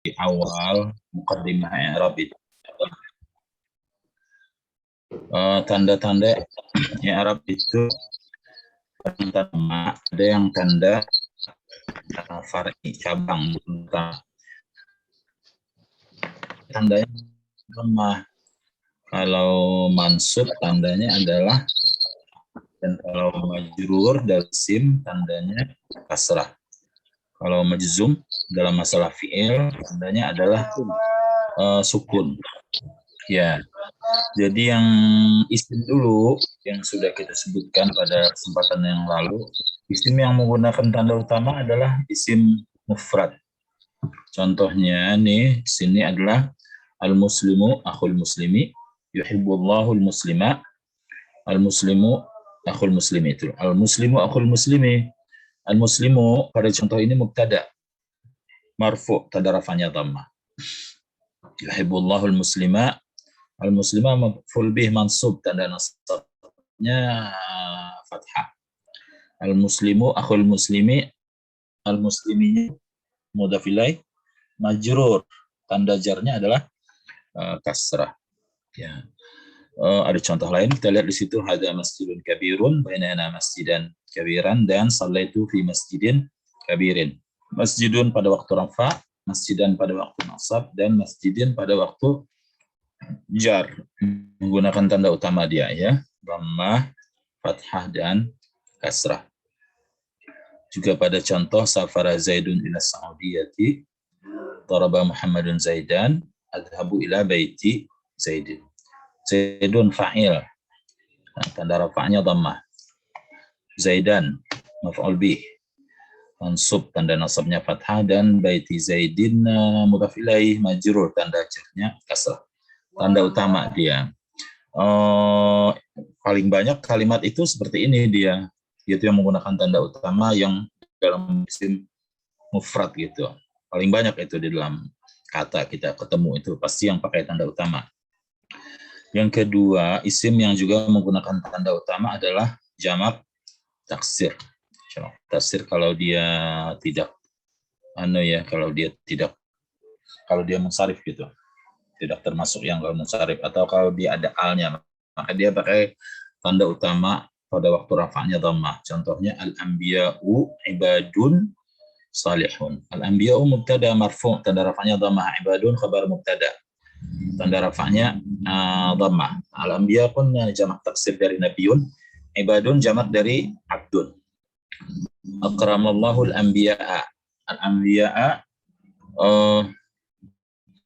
di awal muqaddimah i'rab itu tanda-tanda i'rab itu pertama ada yang tanda far'i cabang, tandanya lemah. Kalau mansub tandanya adalah, dan kalau majrur dan sim tandanya kasrah. Kalau majzum dalam masalah fi'il tandanya adalah sukun. Ya. Jadi yang isim dulu yang sudah kita sebutkan pada kesempatan yang lalu, isim yang menggunakan tanda utama adalah isim mufrad. Contohnya nih, sini adalah al-muslimu akhul muslimi, yuhibbullahu al-muslima, al-muslimu akhul muslimi itu. Al-muslimu akhul muslimi. Al-muslimu pada contoh ini mubtada. Marfu, tanda rafa'nya dhammah. Yuhibbullahu al-muslima, al-muslima maf'ul bih mansub, tanda nasabnya fathah. Al-muslimu akhul muslimi, al-musliminya mudhaf ilaih majrur, tanda jarnya adalah kasrah. Ya. Ada contoh lain, kita lihat di situ hada masjidun kabirun, bainana masjidan kabiran, dan sallaitu fi masjidin kabirin. Masjidun pada waktu rafa, masjidan pada waktu nasab, dan masjidin pada waktu jar, menggunakan tanda utama dia ya, dhammah, fathah, dan kasrah. Juga pada contoh safara zaidun ila saudiyati, daraba muhammadun zaidan, adhabu ila baiti zaidin. Zaidun fa'il, tanda rafa'nya dhammah. Zaidan maf'ul bih mansub, tanda nasabnya fathah, dan baiti zaidin mudhaf ilaih majrur, tanda jarnya kasrah. Tanda utama dia. Paling banyak kalimat itu seperti ini dia, yaitu yang menggunakan tanda utama yang dalam isim mufrad gitu. Paling banyak itu di dalam kata kita ketemu itu pasti yang pakai tanda utama. Yang kedua, isim yang juga menggunakan tanda utama adalah jamak taksir. Jamak taksir kalau dia tidak kalau dia munsharif gitu, tidak termasuk yang kalau munsharif, atau kalau dia ada alnya, maka dia pakai tanda utama pada waktu rafa'nya dhammah. Contohnya al-anbiya'u ibadun salihun. Al-anbiya'u mubtada marfu', tanda rafa'nya dhammah. Ibadun khabar mubtada, tanda rafa'nya dhammah. Al-anbiya pun jamak taksir dari nabiyun, ibadun jamak dari abdun. Akramallahu al-anbiya'a. Al-anbiya'a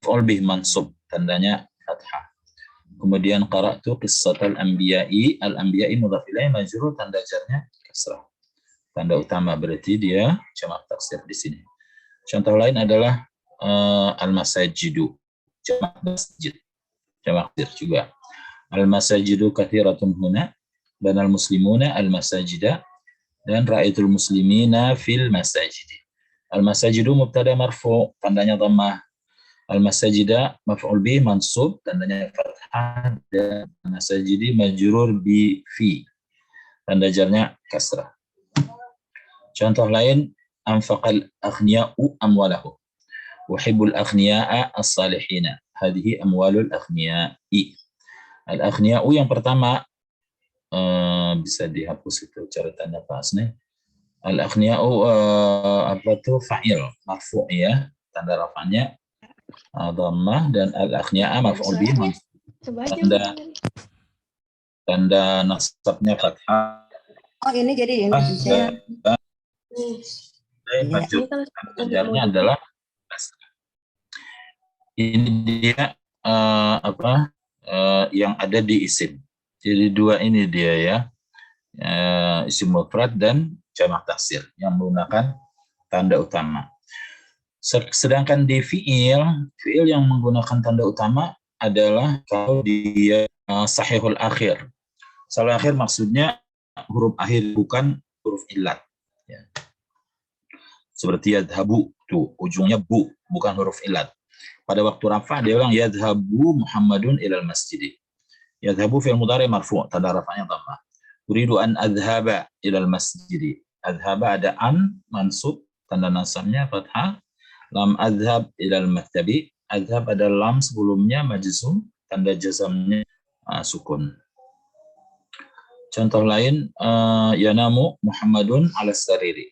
maf'ul bih mansub, tandanya fathah. Kemudian qara'tu qissatal anbiya'i, al-anbiya'i mudhaf ilaih majrur, tanda jarnya kasrah. Tanda utama berarti dia jamak taksir di sini. Contoh lain adalah al-masajidu, jamak masjid, jamak taksir juga. Al-masajidu katsiratun huna, banal muslimuna al-masajida, dan ra'aitul muslimina fil masajidi. Al-masajidu mubtada marfu', tandanya dhammah. Al-masajida maf'ul bih mansub, tandanya fathah, dan masajidi majrur bi fi, tanda jarnya kasrah. Contoh lain, anfaqal aghniya'u amwalahu, uhibbul aghniya'a as-salihina, hadhihi amwalul aghniya'i. Al-aghniya'u yang pertama bisa dihapus itu caratannya pas nih. Al-aghniya'u apa tuh, fa'il marfu' ya, tanda rafa'nya dhammah, dan al-aghniya'a maf'ul bih mansub, tanda nasabnya fathah. Oh, ini jadi ini saya. Ajarnya adalah ini dia yang ada di isim. Jadi dua ini dia ya, isim mufrad dan jamak taksir yang menggunakan tanda utama. Sedangkan di fiil yang menggunakan tanda utama adalah kalau dia sahihul akhir. Sahihul akhir maksudnya huruf akhir, bukan huruf illat. Ya. Seperti yadhabu, tuh ujungnya bu, bukan huruf illat. Pada waktu rafa dia bilang yadhabu Muhammadun ilal masjid. Yadhabu fi'il mudhari marfu', tanda rafa'nya dhammah. Uridu an adhaba ilal masjid. Adhaba ada an mansub, tanda nasabnya fathah. lam adhab ilal maktabi. Adhab ada lam sebelumnya majzum, tanda jazamnya sukun. Contoh lain, yanamu Muhammadun ala sariri.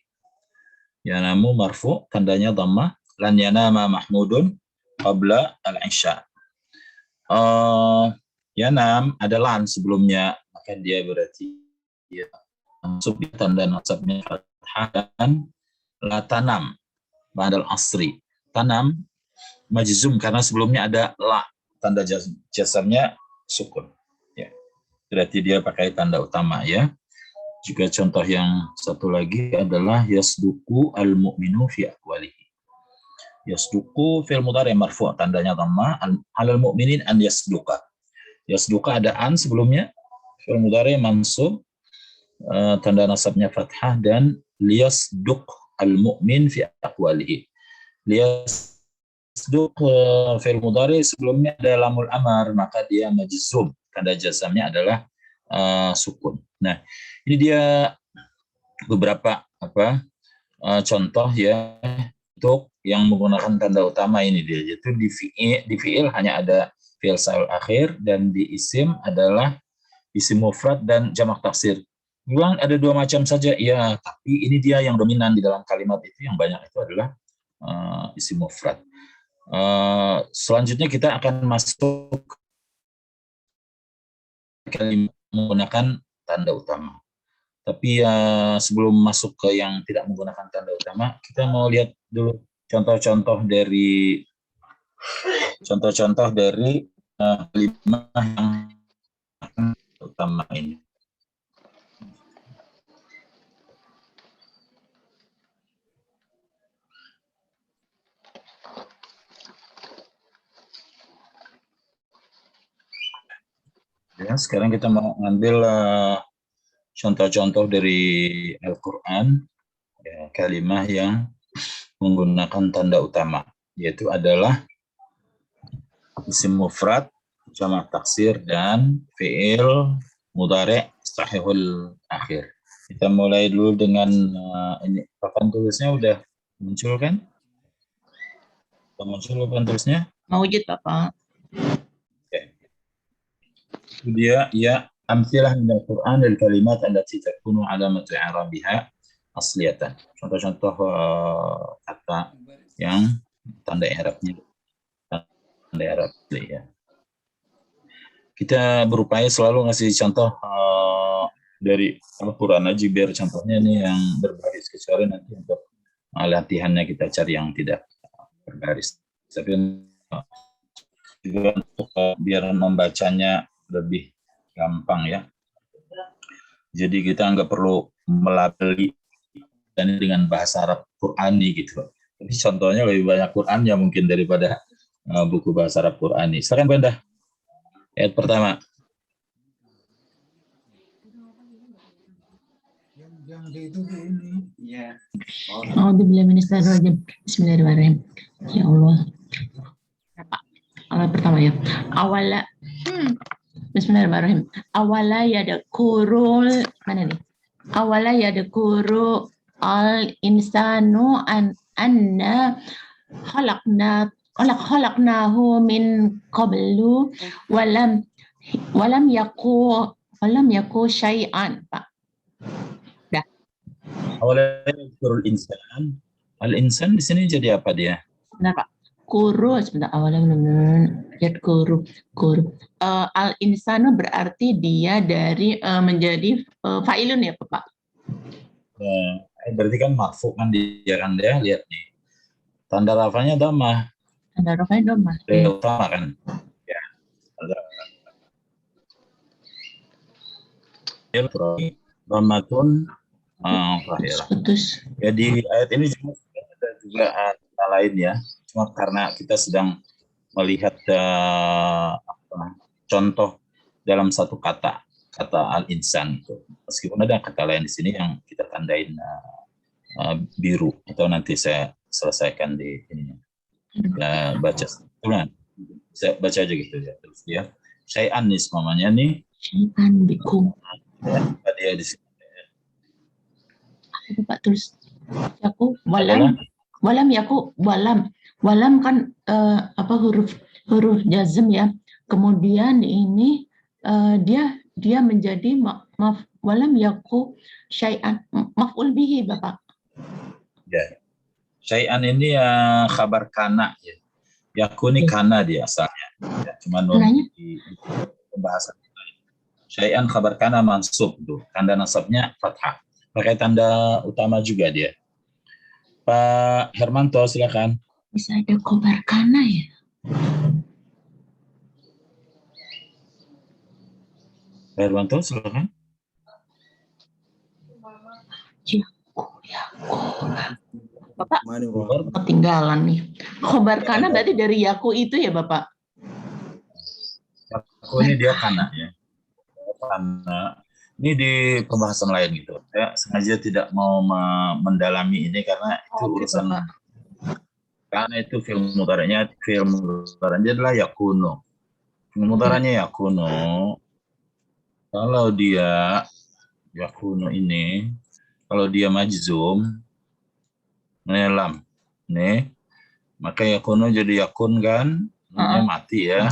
Yanamu marfu, tandanya dhammah. Lan yanama Mahmudun qabla al-isya. Yanam ada lan sebelumnya, maka dia berarti ya, mansub tanda nasabnya fathah, dan la tanam ba'dal asri. Tanam majzum karena sebelumnya ada la, tanda jazamnya sukun. Ya. Berarti dia pakai tanda utama ya. Juga contoh yang satu lagi adalah yasduku al-mu'minu fi aqwalihi. Yasduku fil mudhari' marfu', tandanya dhamma, alal mu'minin an yasduka. Yasduka ada an sebelumnya, fil mudhari' mansub, tanda nasabnya fathah, dan liyasduq al-mu'min fi aqwalihi. Liyasduq fil mudhari' sebelumnya ada lamul amar, maka dia majzum, tanda jazamnya adalah sukun. Nah, ini dia beberapa contoh ya untuk yang menggunakan tanda utama ini dia. Yaitu di fi'il hanya ada fi'il sa'il akhir, dan di isim adalah isim mufrad dan jamak taksir. Bilang ada dua macam saja, ya, tapi ini dia yang dominan di dalam kalimat itu, yang banyak itu adalah isim mufrad. Selanjutnya kita akan masuk kalimat menggunakan tanda utama. Tapi sebelum masuk ke yang tidak menggunakan tanda utama, kita mau lihat dulu contoh-contoh dari kalimat yang utama ini. Ya, sekarang kita mau ngambil contoh-contoh dari Al-Quran, ya, kalimat yang menggunakan tanda utama, yaitu adalah isim mufrad, jamak taksir, dan fi'il mudhari' sahihul akhir. Kita mulai dulu dengan ini. Papan tulisnya udah muncul kan? Udah muncul papan tulisnya? Mawujud, Bapak. Oke. Itu dia, ya, amtsilah min al-Qur'an lil kalimat allati takunu alamatu i'rabiha asliyatan. Contoh-contoh kata yang tanda i'rabnya tanda i'rab ya. Kita berupaya selalu ngasih contoh dari Al-Quran aja, biar contohnya nih yang berbaris, kecuali nanti untuk latihannya kita cari yang tidak berbaris. Tapi juga untuk biar membacanya lebih gampang ya. Jadi kita nggak perlu melabeli dan dengan bahasa Arab Qurani gitu. Jadi contohnya lebih banyak Qur'annya mungkin daripada buku bahasa Arab Qurani. Silakan Benda. Ayat pertama. Bismillahirrahmanirrahim. Ya Allah. Awal pertama ya. Bismillahirrahmanirrahim. Awala yadkurul, mana nih? Awala yadkuru al insanu anna khalaqnahu min qablu walam yaku syai'an, Pak. Dah. Awalnya yadkurul insan. Al-insan di sini jadi apa dia? Benar, Pak. Kuru, sebentar, awalnya benar-benar kuru. Al insanu berarti dia dari menjadi fa'ilun ya, Pak. Berarti kan marfu kan dia kan, dia lihat nih. Tanda rafanya dhammah. Tanda rafanya dhammah. Utama kan. Ya. Dhammatun zahirah. Jadi ayat ini juga ada lain ya. Cuma karena kita sedang melihat contoh dalam satu kata al-insan itu. Meskipun ada kata lain di sini yang kita tandain biru, atau nanti saya selesaikan di ininya. Kita baca tulisan. Saya baca aja gitu ya. Terus dia syai'an nih namanya nih. Syai'an bikum. Dia di sini. Apa Pak tulis? Aku walam walam yaku, walam kan huruf jazm ya. Kemudian ini dia menjadi walam yaku syai'an, maf'ul bihi Bapak. Ya. Syai'an ini khabar kana ya. Yakun ini kana dia asalnya. Ya, cuma di pembahasan syai'an khabar kana mansub tuh. Tanda nasabnya fathah. Pakai tanda utama juga dia. Pak Hermanto silakan. Bisa ada khabar kana ya? Pak Hermanto silakan. Bapak ketinggalan nih. Khobar kana berarti dari yaku itu ya Bapak? Yaku ini dia kana ya. Kana ini di pembahasan lain gitu. Saya sengaja tidak mau mendalami ini karena itu urusan Bapak. Karena itu film mutaranya adalah yakuno. Film mutaranya yakuno. Kalau dia yakuno ini, kalau dia majzum menelam nih, maka yakuno jadi yakun kan, mati ya.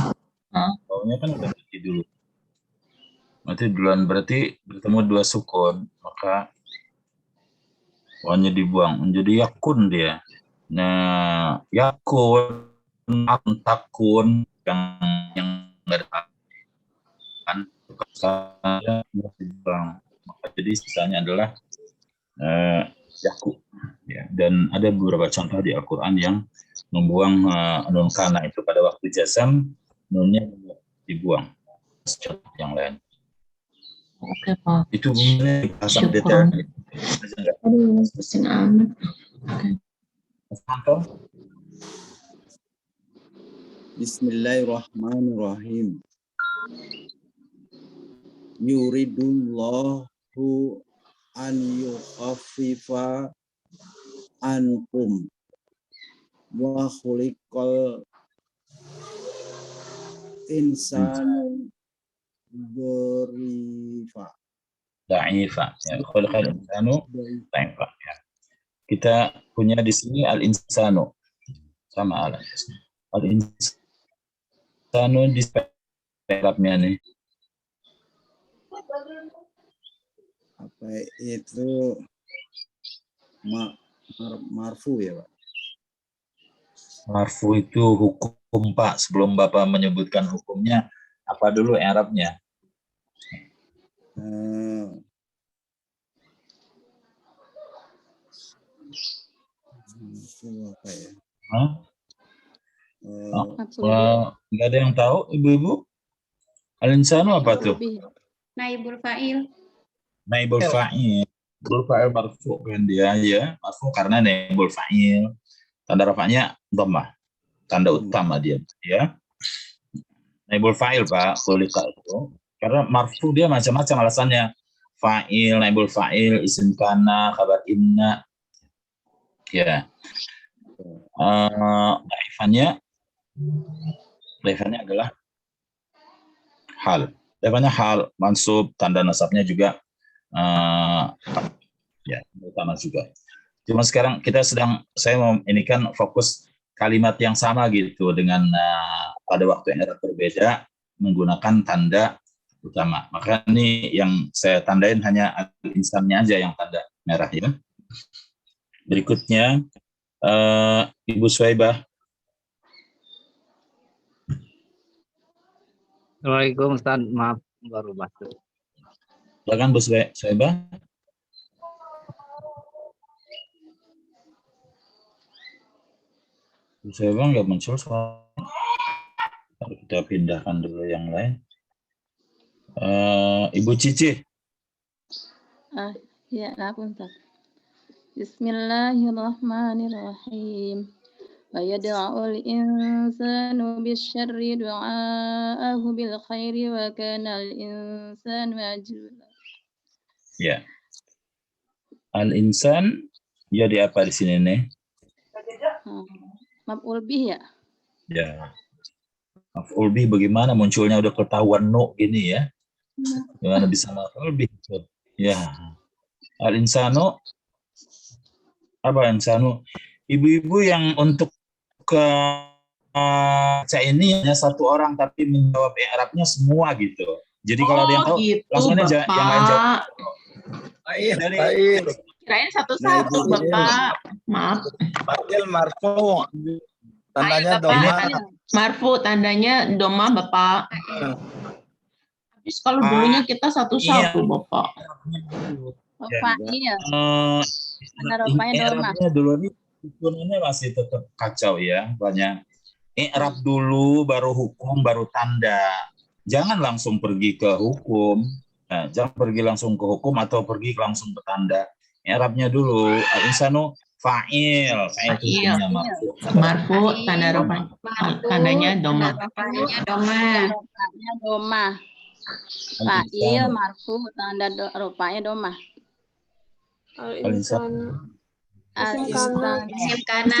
Baunya kan udah mati dulu. Mati duluan berarti bertemu dua sukun, maka wawnya dibuang menjadi yakun dia. Nah, yakun, takun yang enggak ada kan dibuang. Maka jadi sisanya adalah yaku. Ya, dan ada beberapa contoh di Al-Quran yang membuang nun kana itu pada waktu jazam, nunnya dibuang. Contoh yang lain. Oke Pak. Itu bahasan detail. Aduh, pusing amat. Oke. Bismillahirrahmanirrahim. Yuridullahu an yukhaffifa ankum wa khuliqal insanu Da'ifa. Ya, khuliqal insanu da'ifa. Ya. Kita punya di sini al-insanu sama al-insanu di Arabnya nih. Apa itu marfu ya Pak? Marfu itu hukum Pak. Sebelum Bapak menyebutkan hukumnya, apa dulu Arabnya? Apa ya? Nggak ada yang tahu, ibu-ibu? Al-insanu apa tuh? Naibul fa'il. Naibul fa'il. Naibul fa'il marfu kan dia ya. Marfu karena naibul fa'il. Tanda rafa'nya dhammah. Tanda utama dia ya. Naibul fa'il Pak, khuliqa itu. Karena marfu dia macam-macam alasannya. Fa'il, naibul fa'il, isim kana, khabar inna. Ya. Daifannya adalah hal. Daifannya hal, mansub, tanda nasabnya juga ya, utama juga. Cuma sekarang saya mau ini kan fokus kalimat yang sama gitu dengan pada waktu yang berbeda menggunakan tanda utama. Maka ini yang saya tandain hanya al-insannya aja yang tanda merah ya. Berikutnya Ibu Suhaibah. Assalamualaikum Ustaz, maaf baru masuk. Silakan Bu Suhaibah. Bu Suhaibah nggak muncul soalnya. Kita pindahkan dulu yang lain. Ibu Cici. Ya, aku Ustaz. Bismillahirrahmanirrahim. Wa yad'ul insanu bisyarri du'aahu bil khairi wa kana al insanu ajula. Ya. Al-insan jadi apa di sini nih? Maf'ul bih ya? Ya. Maf'ul bih bagaimana munculnya udah ketahuan no gini ya? Gimana bisa maf'ul bih? Ya. Al-insanu apa insanu? Ibu-ibu yang untuk ke baca ini hanya satu orang tapi menjawab i'rabnya semua gitu. Jadi kalau ada yang tahu gitu, langsung aja yang lain jawab. Bapak. Fa'il, Dari- fa'il, Kirain Nah, satu-satu, Ibu. Bapak. Maaf. fa'il marfu. Tandanya Ayo, Bapak. doma. Marfu tandanya doma, Bapak. Habis kalau dulunya kita satu-satu, Iya. Bapak. Oh, Ya. fa'il. Tanda Nah, rupanya doma. i'rabnya dulu nih hitungannya masih tetap kacau ya, banyak. I'rab dulu, baru hukum, baru tanda. Jangan langsung pergi ke hukum. Nah, jangan pergi langsung ke hukum atau pergi langsung ke tanda. I'rabnya dulu. Al-insanu fa'il. Fa'il itu Fa'il. hukumnya marfu. Marfu tanda rupanya. Tandanya doma. Tanda rupanya doma. Fa'il marfu tanda rupanya doma. Al-insan Al-insan Isim kana.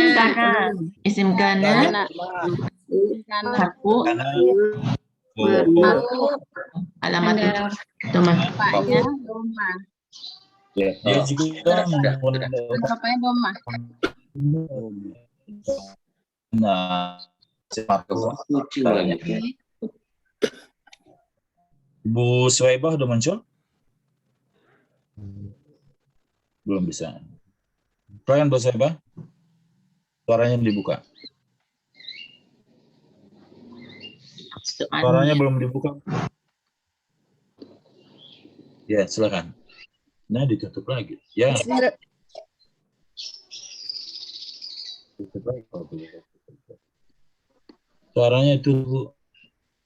Isim kana. kana. Kana. Marfu. Marfu Alamat doma. rupanya doma. Ya, dia juga Tanda rupanya doma. nah, caranya. Bu Suwaibah udah muncul? Belum bisa. Kalian Bu Suwaibah? Suaranya dibuka. Suaranya belum dibuka. Ya, silakan. Nah, ditutup lagi. Ya. Tutup lagi kalau boleh. Suaranya itu Bu.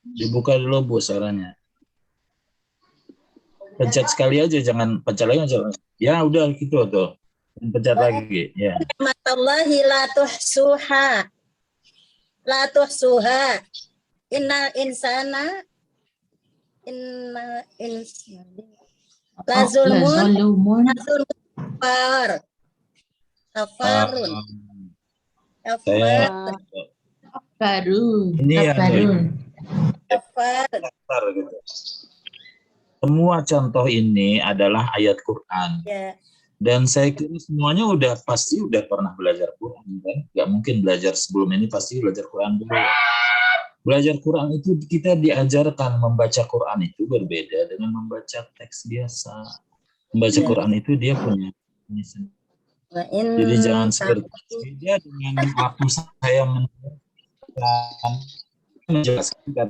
Dibuka dulu Bu suaranya. Pencet sekali aja, jangan pencet lagi. Ya, udah gitu tuh. Pencet lagi, ya. Matallahi la tuhsuha innal insana la zulmun kafarun Saya Baru. ini ya kafar dasar gitu. Semua contoh ini adalah ayat Quran. ya Dan saya kira semuanya pasti udah pernah belajar Quran kan? Gak mungkin belajar sebelum ini, pasti belajar Quran dulu. Belajar Quran itu kita diajarkan membaca Quran itu berbeda dengan membaca teks biasa. Membaca Ya. Quran itu dia punya sendiri. Jadi jangan seperti beda dengan waktu saya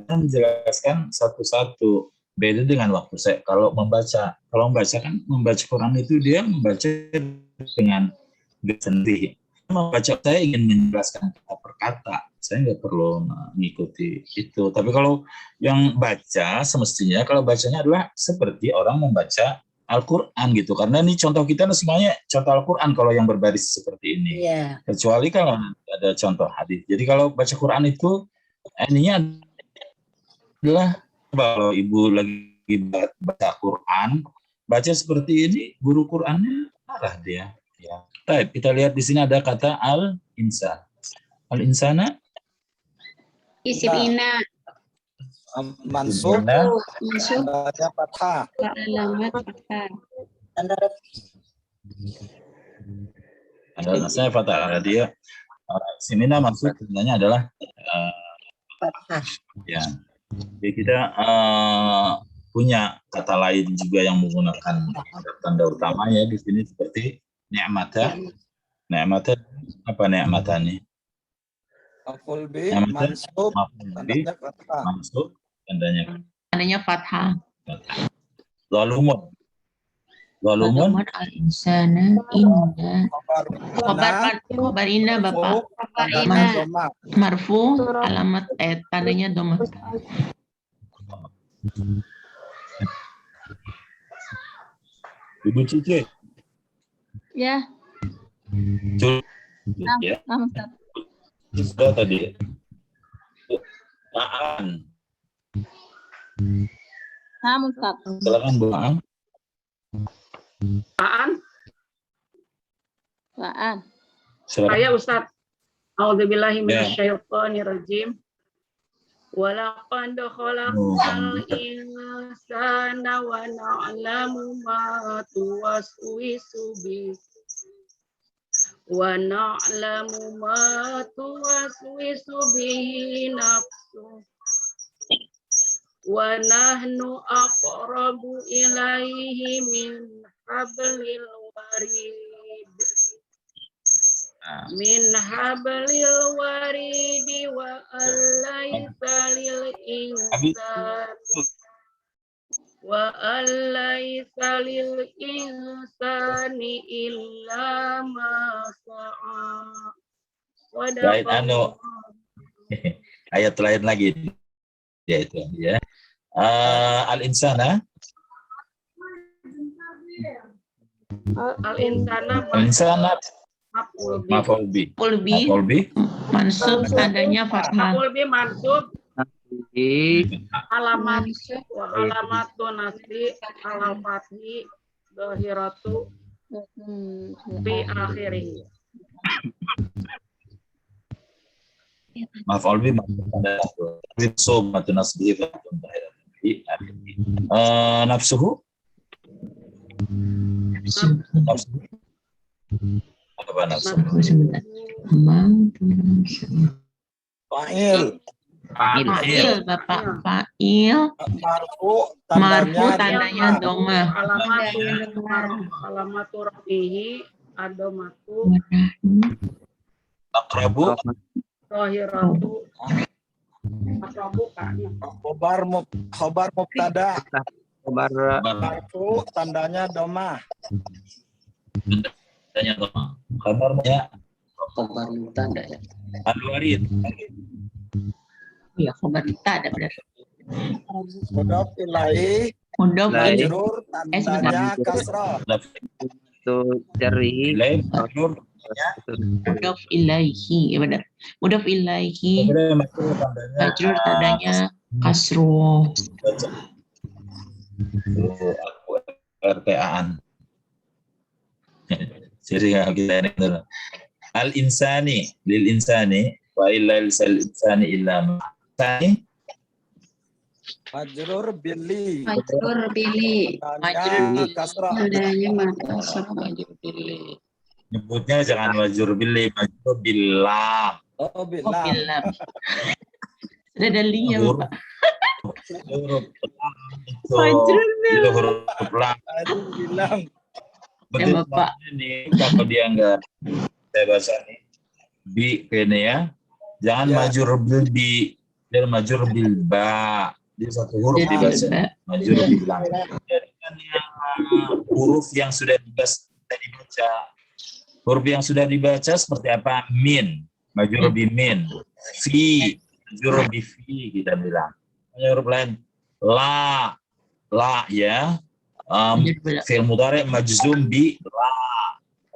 menjelaskan satu-satu. Beda dengan waktu saya kalau membaca kan membaca Quran itu dia membaca dengan sendiri. Membaca saya ingin menjelaskan kata per kata, saya nggak perlu mengikuti itu. Tapi kalau yang baca semestinya kalau bacanya adalah seperti orang membaca Al-Quran gitu. Karena ini contoh kita semuanya contoh Al-Quran kalau yang berbaris seperti ini. ya Kecuali kalau ada contoh hadis. Jadi kalau baca Quran itu ininya adalah kalau ibu lagi baca Quran, baca seperti ini, guru Qurannya marah dia. Ya. Baik, kita lihat di sini ada kata al-insan. Al-insana Isim ina Mansub. masuk Tandanya fathah. alamat fathah. ada saya fathah dia. Simina maksud sebenarnya adalah fathah ya. Jadi kita punya kata lain juga yang menggunakan tanda utama ya di sini seperti ni'mata. Ni'mata apa ni'matani? Maf'ul bi Ni'mata mansub. maf'ul bi Tandanya fathah. mansub tandanya Tandanya fathah. zalumun. Zalumun Zalumun al-insana inna. Khabar Khobar inna, Bapak. tandanya doma. Marfu alamat tandanya doma. Ibu Cici. Ya. Ya. Ustaz. Sudah tadi. Aan. Ustaz. Silakan Bu Aan. Waan. Silakan. Saya Ustaz. A'udzubillahi Ya. minasyaitonirrajim. Walaqad khalaqnal insana wa na'lamu ma tuwaswisu bi wa na'lamu ma tuwaswisu bihi nafsuh wa nahnu aqrabu ilaihi min hablil warid wa alaysa lil insani illa ma sa'a. Baik, ayat lain lagi yaitu ya. Al-insana maf'ul bi. Mansub tandanya fathah. Maf'ul bi mansub Di alamatu nasbi alal fathi dhahiratu fi akhirih. Maf'ul bi mansub nasbi fi akhirih. Nafsuhu apa nafsuhu? Sebentar. Fa'il. Fa'il, Bapak. Fa'il. Marfu tandanya domah. Alamatu rafihi adomatu Aqrabu dhahiratu aqrabu kana. Khobar mubtada. kabar Marfu tandanya domah. tanya dong. Kabarnya Khobar mubtada ya. Al-Warid. Iya, khobar ada benar. Mudhof ilaih. Mudhof ilaih. Majrur tandanya kasrah. itu dari Ilaih majrur. Mudhof ilaihi, ya benar. Mudhof ilaihi. Majrur tandanya kasroh. Aku RTA-an. Jadi kita ini dulu. Al-insani lil insani wa illa lisal insani illa ma. Majrur billi. Majrur bili. Tandanya kasrah. Tandanya makasrah. Nyebutnya jangan majrur billi, majrur billah. Oh, Oh, billah. bilam. Sudah ada liya, Bapak. Huruf lam Majrur itu huruf lam. Aduh, bilang. Betul, Ya, Bapak. Ini kalau dia enggak saya baca nih bi kayaknya ya. Jangan Ya. majur bil bi, dia majur bil ba. Dia satu huruf Jadi dibaca. Bapak. Majur bil lam. Jadi kan yang huruf yang sudah dibaca. Huruf yang sudah dibaca seperti apa? Min, majur bi min. Fi, majur bi fi kita bilang. Huruf lain la ya. Fi'il mudhari majzum bi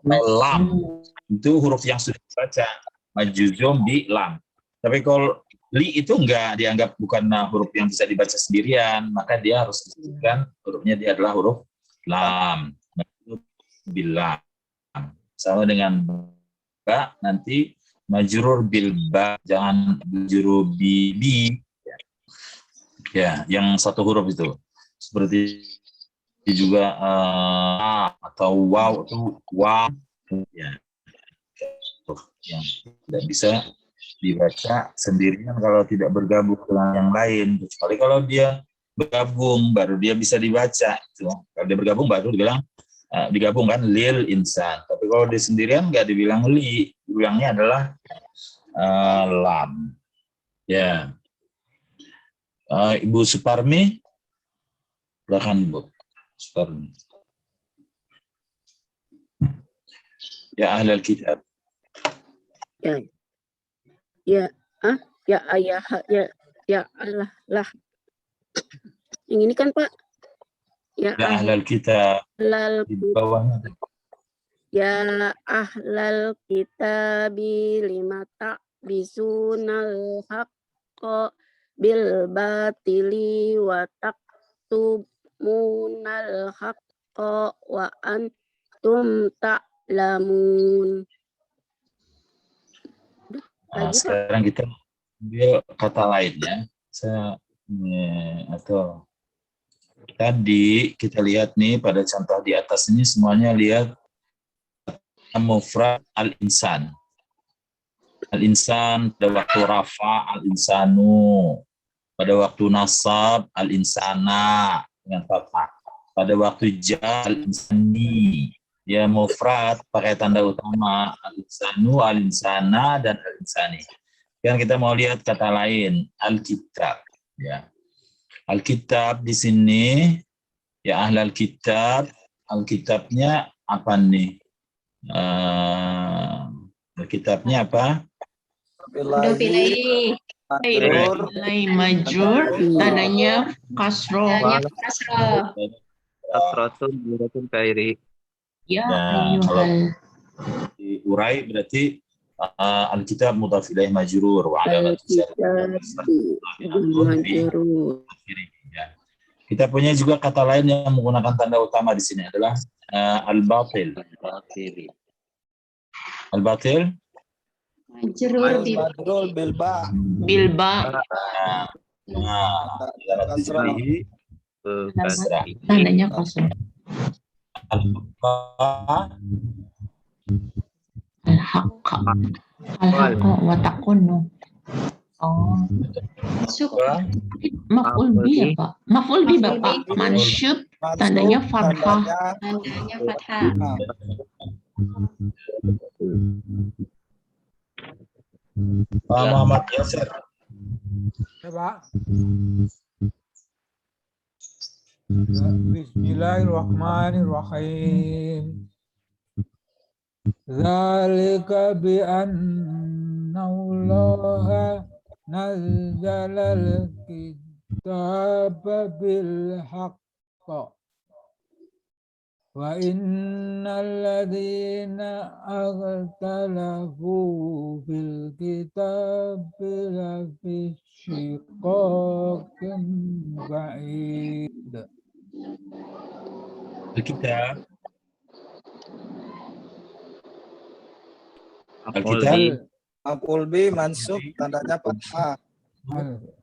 lam. Itu huruf yang sudah dibaca, majzum bi lam. Tapi kalau li itu enggak dianggap bukan huruf yang bisa dibaca sendirian, maka dia harus disebutkan hurufnya dia adalah huruf lam. Majzum bil lam. Sama dengan ba, nanti majrur bil ba, jangan majrur bi. Ya, yang satu huruf itu. Seperti juga atau waw itu waw ya, yang tidak bisa dibaca sendirian kalau tidak bergabung dengan yang lain, kecuali kalau dia bergabung baru dia bisa dibaca itu. Kalau dia bergabung baru dibilang digabungkan lil insan, tapi kalau dia sendirian nggak dibilang li, dibilangnya adalah lam ya. Ibu Suparmi, silakan Bu Suparmi. Ya ahlal kitab. Ya ayah ya Allah lah. Yang ini kan Pak. Ya Ya ahlal kitab. ahlal Di bawahnya. ya ahlal kitabi lima ta'bisunal haqqa bil batili wa taktumunal haqqa wa antum ta'lamun. Sekarang kita ambil kata lain ya. Atau tadi kita lihat nih pada contoh di atas ini semuanya lihat mufrad al-insan. Al-insan pada waktu rafa al-insanu. Pada waktu nasab al-insana dengan fathah. Pada waktu jar al-insani. Ya mufrad pakai tanda utama al-insanu, al-insana dan al-insani. Sekarang kita mau lihat kata lain, al-kitab. Ya. Al-kitab di sini ya ahlal kitab, al-kitabnya apa nih? Alkitabnya apa? Bilahi. Majrur tandanya kasroh. Kasratun muratun kairi. Ya Kalau ayyuhal. diurai berarti alkitab mudhaf ilaih majrur wa alamat ya. Kita punya juga kata lain yang menggunakan tanda utama di sini adalah al-batil. Al-batil Majrur bilba. kasrah. Tandanya kasroh. Al-haqqa. Al-haqqa wa taqunnu. Oh. Maf'ul bi ya, Pak? Maf'ul bi, Bapak. Mansub tandanya fathah. Pak Muhammad Yasir. Ya, Pak. Bismillahirrahmanirrahim. Zalika bi annallaha nazzalal kitaba bil haqq wa innal ladzina aghtalafu fil kitabi lafi shiqaqin ba'id. Alkitab. Maf'ul bi mansub tandanya fathah.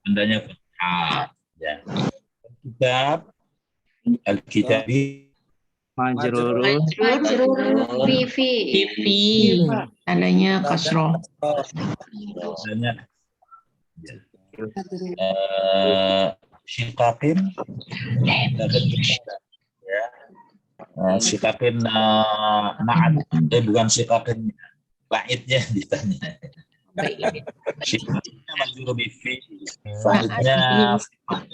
Tandanya fathah. Ya. Alkitab. Al-kitabi. Majrur. Fi tandanya kasroh. Tandanya shiqaqin. Ya. Shiqaqin na'at. Bukan shiqaqin ba'idnya ditanya. Shiqaqinnya majrur bi fi. Fa'idnya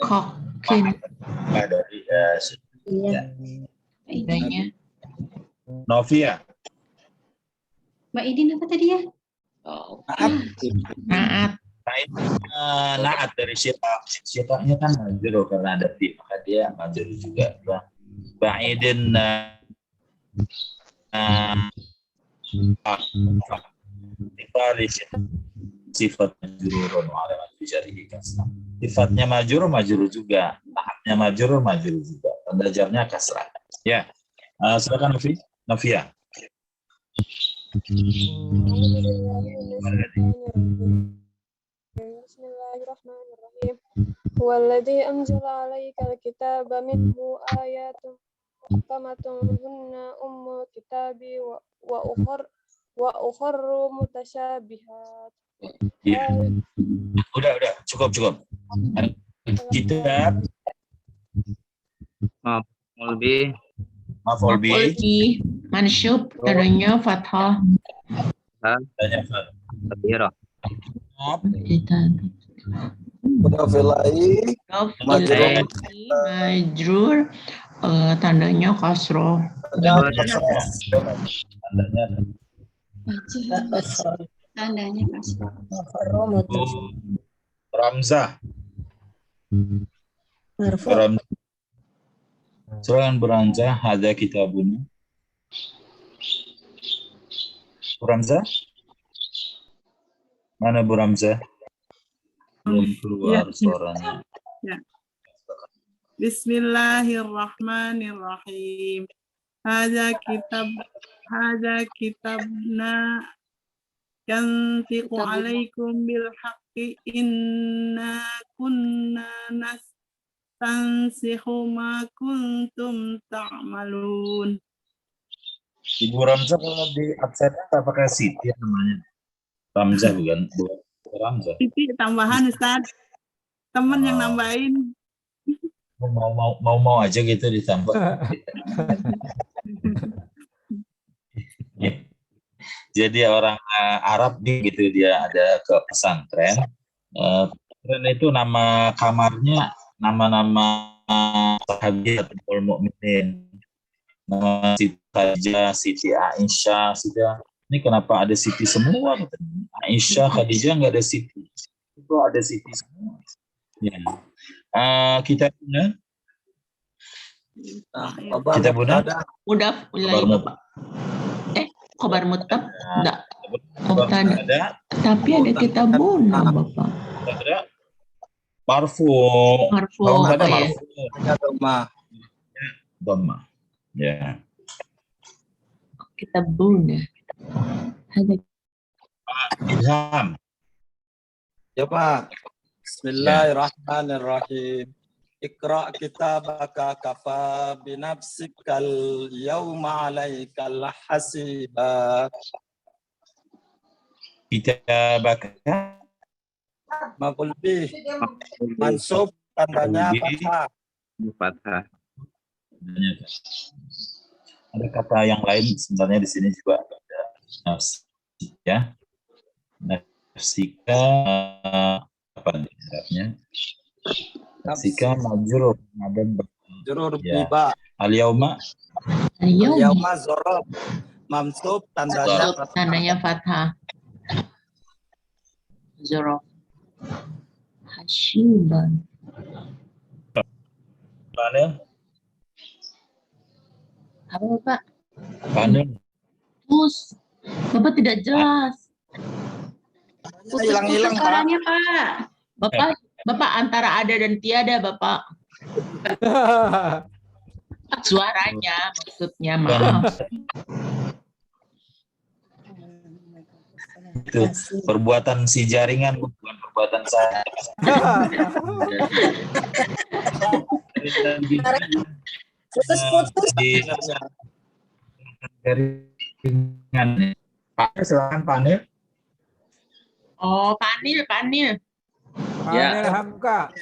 Kokin. dari Tandanya Novia. Mbak Idin apa tadi ya? naat. Naat dari syiqaq. Syiqaqnya kan majrur karena ada fi, maka dia majrur juga. Ba'idin sifat majrurun wa alamat jarhi kasrah. Sifatnya majrur juga. Naatnya majrur juga. Tanda jarnya kasrah. Ya. Silakan Novia. Bismillahirrahmanirrahim. Huwallazi anzala 'alaikal kitaba minhu ayatun muhkamatun hunna ummul kitabi wa ukharru mutasyabihat. Ya. Udah, cukup. Kitab maf'ul bi Mansub tandanya fathah. tandanya fathah. Majrur tandanya kasroh. Tandanya kasroh. Ramzah. Silakan beranjah ada kitabun. Ramzah? Mana Bu Ramzah? Belum keluar suaranya. Ya. Bismillahirrahmanirrahim. Hadza kitabna yantiqu alaikum bil haqqi inna kunna nastansikhu ma kuntum ta'malun. Ibu Ramzah kalau di absen apa pakai Siti namanya? Ramzah bukan? Ramzah. Siti tambahan Ustaz. Temen yang nambahin. Mau aja gitu ditambah. Jadi orang Arab gitu, dia ada ke pesantren. Pesantren itu nama kamarnya nama-nama sahabat mukminin. Nama Siti Khadijah, Siti Aisyah, ini kenapa ada Siti semua? Aisyah, Khadijah nggak ada Siti. Itu ada Siti semua. Ya. Kita punya Mudaf ilaih Bapak. Khobar mutab enggak. Mubtada. Tapi ada kitabuna Bapak. Ada marfu. Bapak ya. Dhamma. Ya. Kitabuna. Ada Ilham. Ya Pak. Bismillahirrahmanirrahim. Iqra kitabaka kafa binafsikal yawma alaikal hasiba. Kitabaka Maqul bih mansub tandanya fathah. Fathah. Ada kata yang lain sebenarnya di sini juga ada nafsi, ya. Nafsika apa Arabnya? Nafsika majrur madan tiba. Al-yauma zorob mansub tandanya fathah. Zorob hasyiban. Panel. Apa Bapak? Panel. Pus. Bapak tidak jelas. Putus-putus suaranya, Pak. Bapak antara ada dan tiada, Bapak. Suaranya maksudnya, maaf. Itu perbuatan si jaringan, bukan perbuatan saya. Putus-putus. Jaringan. Pak, silakan panel. Oh, panil. Ya. Hamka.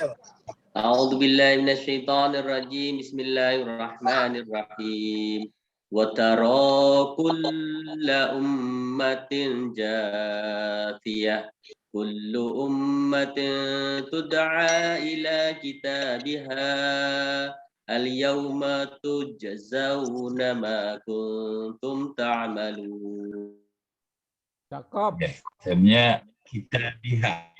A'udzu billahi minasyaitonir rajim. Bismillahirrahmanirrahim. Wa tara kulla ummatin jathiyah. Kullu ummatin tud'a ila kitabiha. Al-yawma tujzawna ma kuntum ta'malun. Cakep. Temanya kita biha.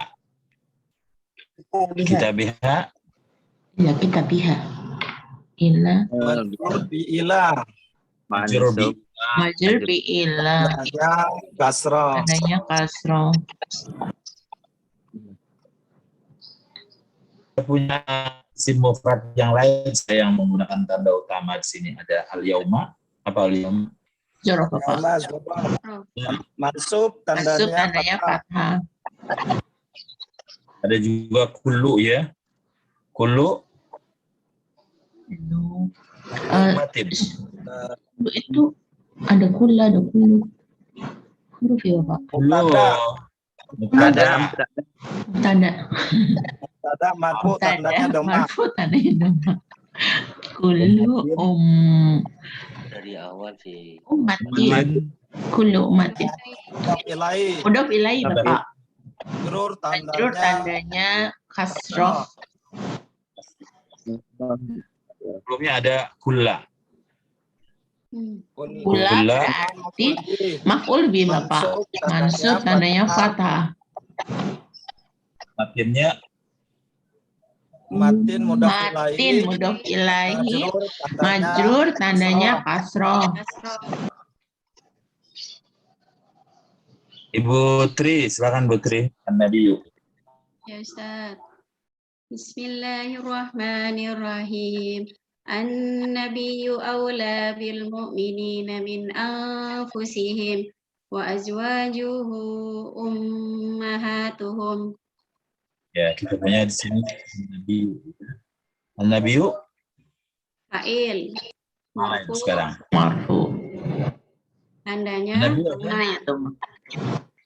Kita biha. Ya, kita biha. Ila. Majrur bi. Majrur bi ila. Kasroh. Adanya kasroh. Kita punya isim mufrad yang lain, saya yang menggunakan tanda utama di sini ada al-yauma. Apa al-yauma? Jorok Bapak. Mansub tandanya fathah. Ada juga kullu, ya. Kullu. Itu ada kula, ada kullu. Huruf ya Bapak. Kullu. Mubtada. Marfu tandanya doma. Kullu Dari awal sih. ummatin. Kullu ummatin. Mudhof ilaih Bapak. Majrur tandanya kasroh. Sebelumnya ada kulla. Kulla berarti maf'ul bi Bapak. Mansub tandanya fathah. Matinnya Matin mudhof ilaihi. Majrur tandanya kasroh. Ibu Tri, silakan Bu Tri. An-Nabiyu. Ya Ustaz. Bismillahirrahmanirrahim. An-nabiyyu awla bil mu'minina min anfusihim wa azwajuhu ummahatuhum. Ya, kita punya di sini An-Nabiyu. An-Nabiyu Fa'il. Marfu sekarang. Marfu. Tandanya Nabi dhamma.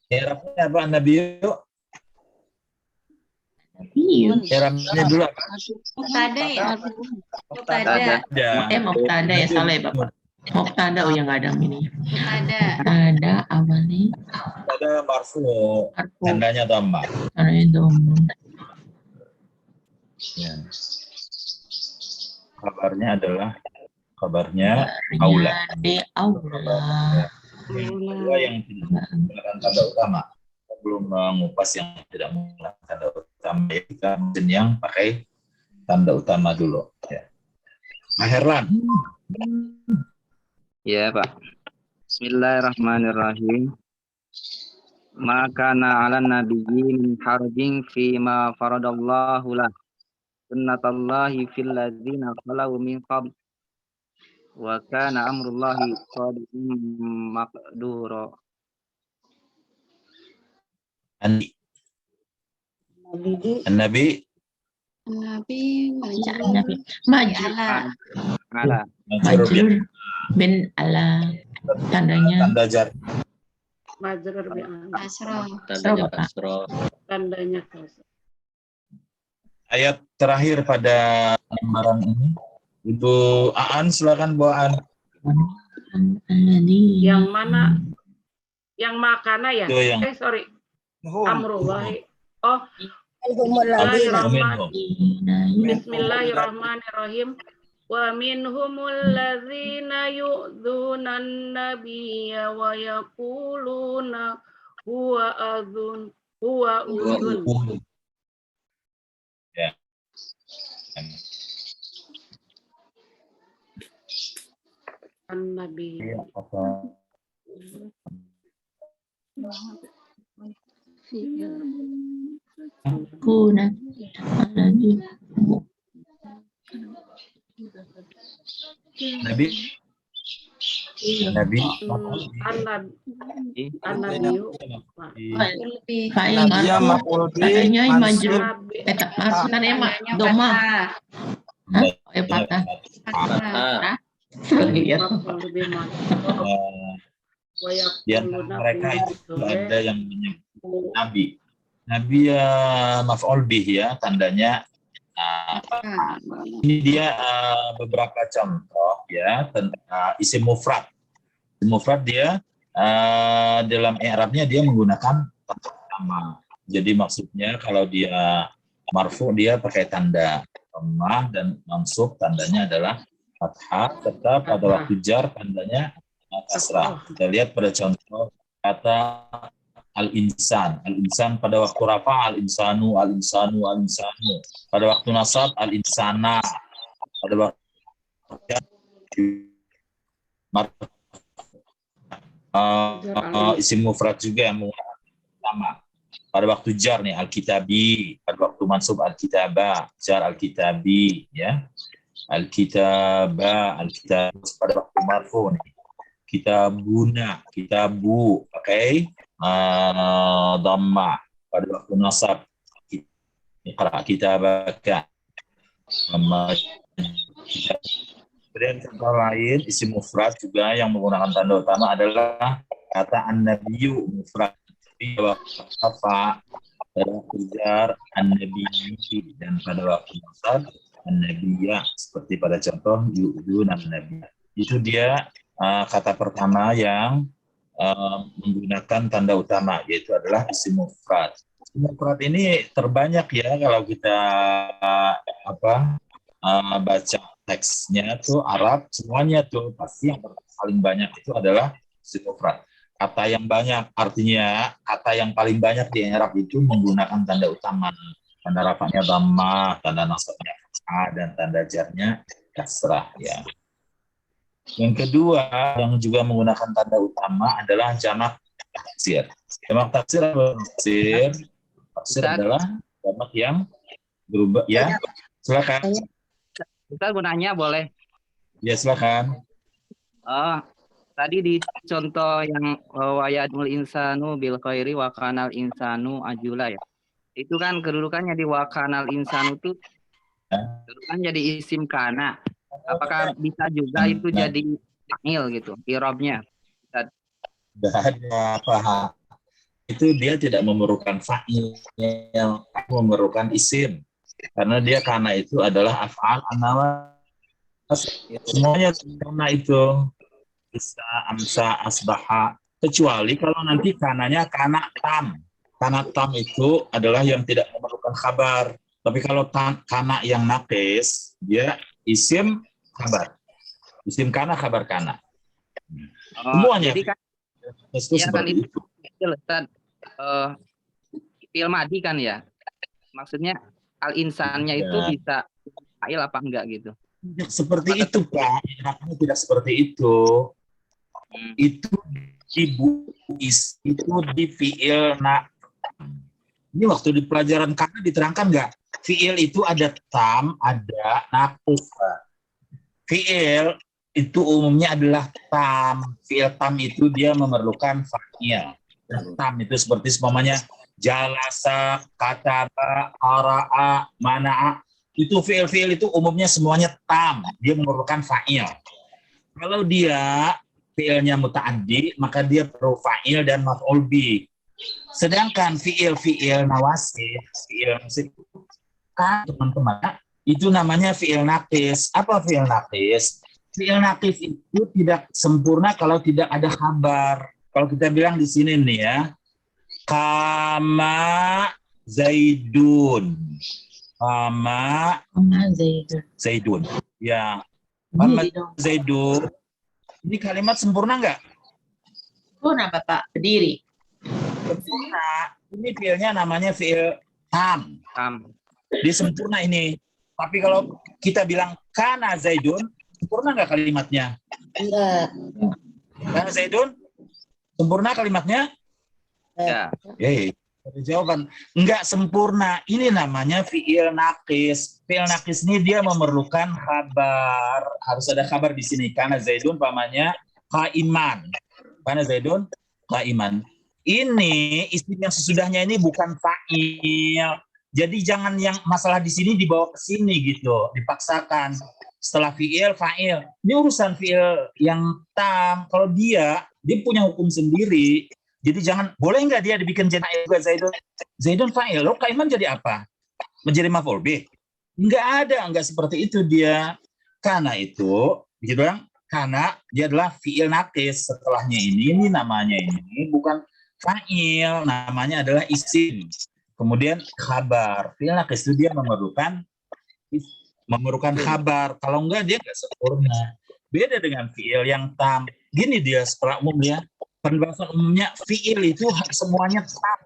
I'rabnya apa Nabi? I'rabnya dulu apa? Mubtada ya? Mubtada. Mubtada ya, salah ya Bapak. Mubtada, oh yang nggak ada ini. Mubtada. Mubtada awalnya. Ada marfu, tandanya dhamma. Tandanya dhamma. Ya. Kabarnya aula. Di aula. Kedua yang tidak menggunakan tanda utama. Belum mengupas yang tidak menggunakan tanda utama, ya kita yang pakai tanda utama dulu. Ya. Pak Herlan. Ya Pak. Bismillahirrahmanirrahim. Maka na'ala nabiyyi min harjin fi ma faradallahu lah. Sunnatullahi fil ladzina khalau min qabl. Wa kana amrullahi qadiran maqdura. Nabi Majrur bin ala, tandanya tanda jar. Majrur bin kasroh. Tandanya kasroh. Tandanya kasroh. Ayat terakhir pada lembaran ini, Ibu Aan, silakan Bu Aan. Yang mana? Yang makana ya? Itu yang Sorry. Amrullahi. Bismillahirrahmanirrahim. Wa minhumul ladzina yu'dzunan nabiyya wa yaquluna huwa adzun huwa udhun. Ya. An-Nabi. kuna Nabi di antara mereka itu ada yang menyebut Nabi. Nabi maf'ul bih ya, tandanya ini dia beberapa contoh ya tentang isim mufrad. Isim mufrad dia dalam i'rabnya dia menggunakan tanda utama. Jadi maksudnya kalau dia marfu dia pakai tanda dhammah dan mansub tandanya adalah fathah, serta pada waktu jar tandanya kasrah. Kita lihat pada contoh kata al-insan. Al-insan pada waktu rafa al-insanu, al-insanu, al-insanu. Pada waktu nasab al-insana. Pada waktu isim mufrad juga yang menggunakan sama. Pada waktu jar nih al-kitabi, pada waktu mansub al-kitaba, jar al-kitabi ya. Al-kitaba, al-kitab pada waktu marfu nih. Kitabuna, kitabu pakai dhamma. Pada waktu nasab iqra kitabaka. Kemudian contoh lain isim mufrad juga yang menggunakan tanda utama adalah kata an-nabiyyu mufrad. Pada waktu jar an-nabiyyi dan pada waktu nasab an-nabiyyah, seperti pada contoh yu'dun an-nabiyyah. Itu dia kata pertama yang menggunakan tanda utama, yaitu adalah isim mufrad. Isim mufrad ini terbanyak ya kalau kita baca teksnya tuh Arab, semuanya tuh pasti yang paling banyak itu adalah isim mufrad. Kata yang banyak artinya kata yang paling banyak di Arab itu menggunakan tanda utama. Tanda rafanya dhammah, tanda nasabnya fathah, dan tanda jarnya kasrah ya. Yang kedua yang juga menggunakan tanda utama adalah jamak taksir. Jamak taksir adalah jamak yang berubah ya. Silakan. Kita gunanya boleh. Ya silakan. Tadi di contoh yang wayadul insanu bil khairi wa kanal insanu ajula ya. Itu kan kedudukannya di wa kanal insanu itu kedudukan jadi isim kana. Apakah bisa juga itu jadi fa'il gitu, i'rabnya? Tidak ada paha. Itu dia tidak memerlukan fa'il, yang memerlukan isim. Karena dia kana itu adalah af'al an-nawas. Semuanya kana itu. Bisa, amsa, asbaha. Kecuali kalau nanti kananya kana tam. Kana tam itu adalah yang tidak memerlukan khabar. Tapi kalau kana yang nakis, dia isim khabar. Isim kana, khabar kana. Semuanya. Jadi kan, itu ya kan seperti itu. Fi'il madi kan ya. Maksudnya al-insannya itu Ya. bisa fa'il apa enggak gitu. Tidak seperti itu, Pak. Makanya tidak seperti itu. Itu itu di fi'il na. Ini waktu di pelajaran kana diterangkan nggak? Fi'il itu ada tam, ada naqis. Fi'il itu umumnya adalah tam. Fi'il tam itu dia memerlukan fa'il. Tam itu seperti seumpamanya jalasa, kataba, qara'a, mana'a. Itu fi'il itu umumnya semuanya tam. Dia memerlukan fa'il. Kalau dia fi'ilnya muta'addi, maka dia perlu fa'il dan maf'ul bih. Sedangkan fi'il nawasih, kan teman-teman, itu namanya fi'il naqis. Apa fi'il naqis? Fi'il naqis itu tidak sempurna kalau tidak ada khabar. Kalau kita bilang di sini nih ya, kama Zaidun. Kama Zaidun. Ya. Kama Zaidun. Ini kalimat sempurna nggak? Sempurna, Bapak. Berdiri. Sempurna. Ini fiilnya namanya fiil tam. Dia sempurna ini. Tapi kalau kita bilang kana Zaidun, sempurna nggak kalimatnya? Enggak. Kana Zaidun, sempurna kalimatnya? Ya. Jawaban enggak sempurna. Ini namanya fiil nakis. Fiil nakis ini dia memerlukan khabar. Harus ada khabar di sini. Kana Zaidun pamannya qaiman. Kana Zaidun qaiman. Ini isim yang sesudahnya ini bukan fa'il. Jadi jangan yang masalah di sini dibawa ke sini gitu, dipaksakan. Setelah fi'il, fa'il. Ini urusan fi'il yang tam. Kalau dia punya hukum sendiri. Jadi jangan, boleh nggak dia dibikin jenayah juga Zaidun fa'il. Lo qaiman jadi apa? Menjadi maf'ul bih? Nggak seperti itu dia. Karena itu, gitu kan? Karena dia adalah fi'il nakis. Setelahnya ini namanya ini bukan fa'il, namanya adalah isim. Kemudian khabar. Fi'il nakis itu dia memerlukan khabar. Kalau enggak dia nggak sempurna. Beda dengan fi'il yang tam. Gini dia secara umum ya. Pembahasan umumnya fi'il itu semuanya tam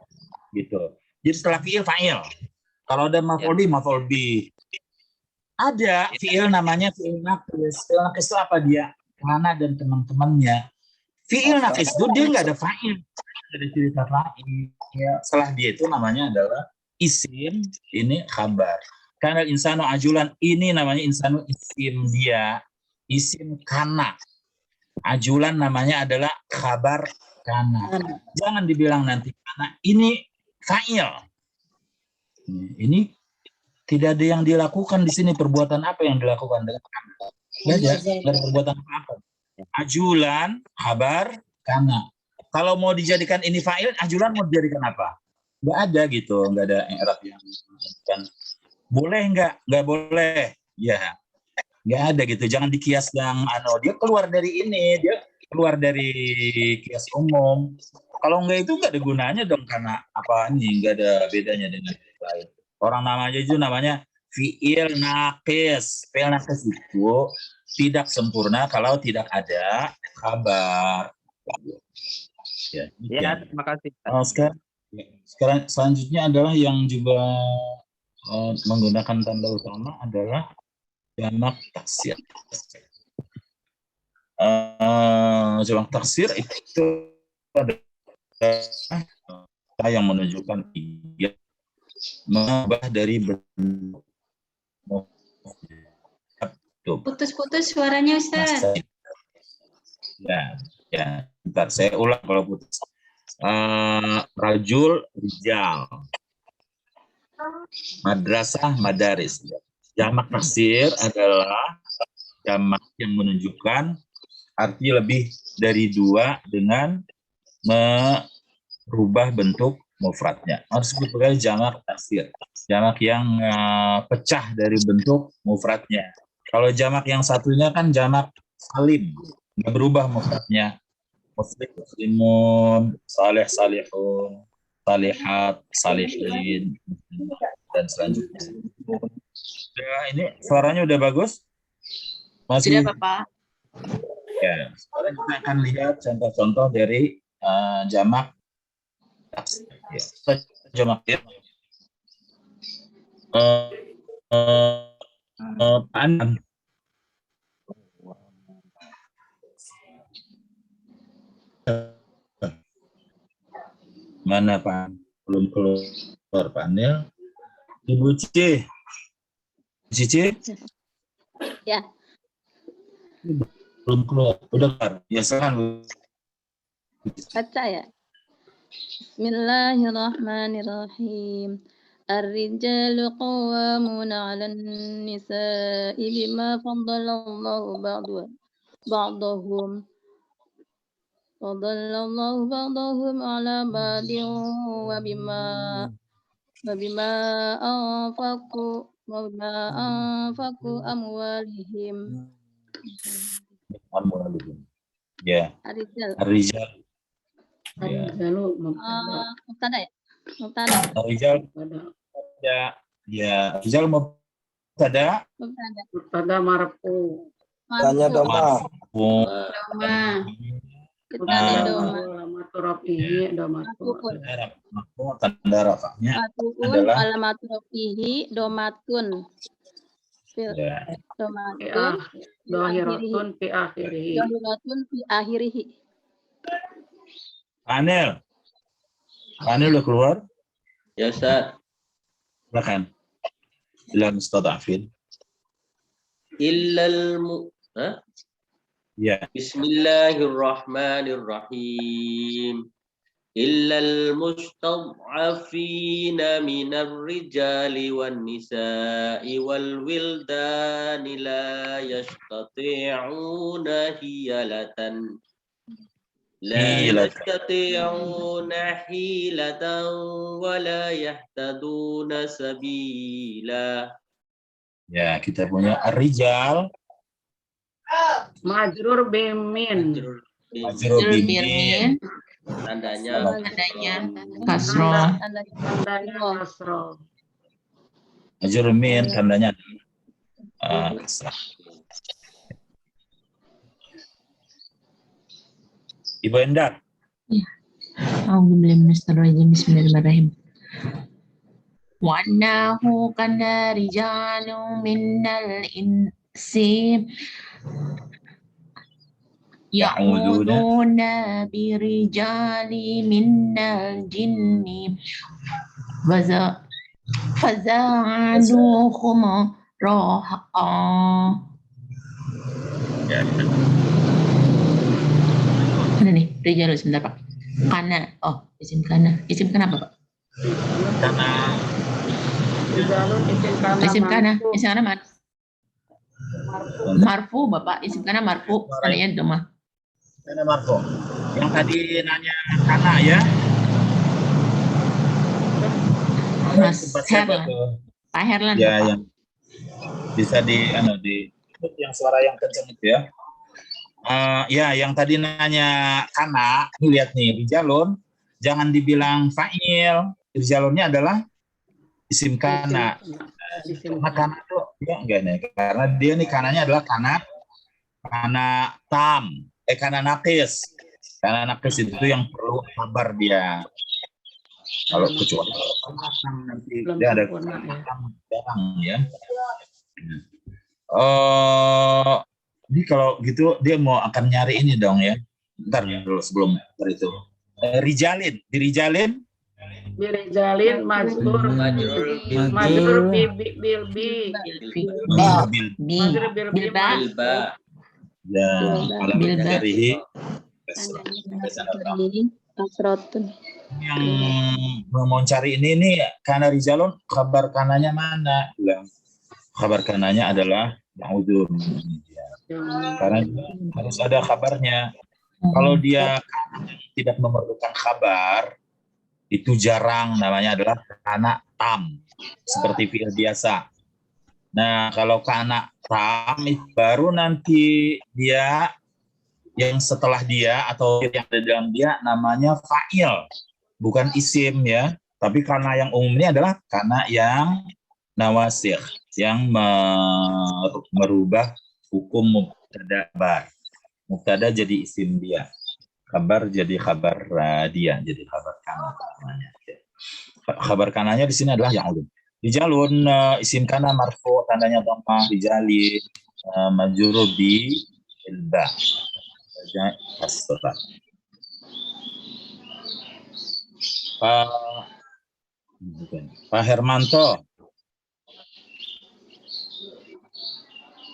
gitu. Jadi setelah fi'il fa'il. Kalau ada maf'ul bih. Ada fi'il namanya fi'il nakis. Fi'il nakis itu apa dia? Kana dan teman-temannya. Fi'il nakis itu dia nggak ada fa'il. Ada cerita fa'il. Ya, setelah dia itu namanya adalah isim, ini khabar. Karena insanu ajulan, ini namanya insanu isim dia. Isim kana. Ajulan namanya adalah khabar kana. Jangan dibilang nanti kana. Ini fa'il. Ini tidak ada yang dilakukan di sini. Perbuatan apa yang dilakukan dengan kana? Tidak ada perbuatan apa. Ajulan, khabar kana. Kalau mau dijadikan ini fa'il, ajulan mau dijadikan apa? Nggak ada gitu. Nggak ada i'rab yang kan. Boleh nggak? Nggak boleh. Ya. Nggak ada gitu, jangan dikias yang dia keluar dari ini, dia keluar dari kias umum. Kalau enggak itu nggak ada gunanya dong, karena apa ini nggak ada bedanya dengan yang lain. Orang namanya itu namanya fi'il nakis. Fi'il nakis itu tidak sempurna kalau tidak ada khabar. Ya, Terima kasih. Sekarang selanjutnya adalah yang juga menggunakan tanda utama adalah jamak taksir. Jamak taksir itu adalah yang menunjukkan dia mengubah dari bentuk. Putus-putus suaranya, Ustaz. Ya, bentar saya ulang kalau putus. Rajul, rijal. Madrasah, madaris. Jamak taksir adalah jamak yang menunjukkan arti lebih dari dua dengan merubah bentuk mufradnya. Harus disebut jamak taksir. Jamak yang pecah dari bentuk mufradnya. Kalau jamak yang satunya kan jamak salim, nggak berubah mufradnya. Muslim, muslimun, salih, salihun, salihat, salihin, dan selanjutnya. Udah, ini suaranya udah bagus? Masih? Sudah, Bapak. Ya, sekarang kita akan lihat contoh-contoh dari jamak taksir. Ya, jamak ya. Pandan. Mana Pak? Belum keluar panel. Ibu Cici. Cici? Ya. Belum keluar. Udah keluar. Ya, silakan. Baca ya. Bismillahirrahmanirrahim. Ar-rijalu qawwamuna 'alan nisa'i bima faddalallahu ba'dahum ala ba'din wa bima anfaqu amwalihim. Ya. Ar-rijal. Mubtada ya? Mubtada. Ar-rijal. Ya, rijal mubtada. Mubtada marfu. Tanya doma. Doma. Kita doma. Maturafihi domatun. Tanda rafa'nya adalah alamaturafihi domatun. Domatun. Dohiratun fi akhirihi. Dohiratun fi akhirihi. Panel udah keluar? Ya, Ustaz. Silakan. Bila mustadafin. Ya. Bismillahirrahmanirrahim. Illal mustad'afina minar rijali wan nisa'i wal wildani la yastati'una hiyalatan. لا يستطيعون حيلة ولا يهتدون سبيلا. Ya, kita punya ar-rijal. Majrur bimin. Majrur bimin. Tandanya kasroh. Kasroh. Majrur min tandanya kasrah. Ibu Endar. Ya. Bismillahirrahmanirrahim. Wa annahu kana rijalu minnal insi ya'uduna birijali minnal jinni faza'aduhum raha'a. Mana nih? Rijal sebentar Pak. Kana. Oh, isim kana. Isim kana apa Pak? Isim kana. Isim kana mana? Marfu Bapak. Isim kana marfu. Tandanya doma. Kana marfu. Yang tadi nanya kana ya? Mas Herlan. Pak Herlan. Ya, Bapak. yang bisa di yang suara yang kencang itu ya. Ya, yang tadi nanya kana, lihat nih rijalun, jangan dibilang fa'il. Rijalunnya adalah isim kana. Karena kana itu ya enggak nih, karena dia nih kananya adalah kana tam, kana nakis. Kana nakis itu yang perlu kabar dia. Kalau kecuali nanti dia ada jarang ya. Ini kalau gitu dia mau akan nyari ini dong ya. Bentar dulu sebelum itu. Dirijalin majrur bilbi. Bilba. Ya, dari yang mau cari ini nih karena rijalun kabar kananya mana? Bilang kabar kananya adalah ya'udun. Karena harus ada kabarnya. Kalau dia tidak memerlukan khabar, itu jarang, namanya adalah kana tam, seperti fi'il biasa. Nah, kalau kana tam baru nanti dia yang setelah dia atau yang ada dalam dia namanya fa'il, bukan isim ya. Tapi karena yang umumnya adalah karena yang nawasikh, yang merubah hukum mubtada kabar. Mubtada jadi isim dia, kabar jadi kabar dia, jadi kabar kana namanya. Kabar kananya di sini adalah yang ulum. Rijalun isim kana marfu, tandanya dhammah, rijali majrur bi ilba. Pak Hermanto.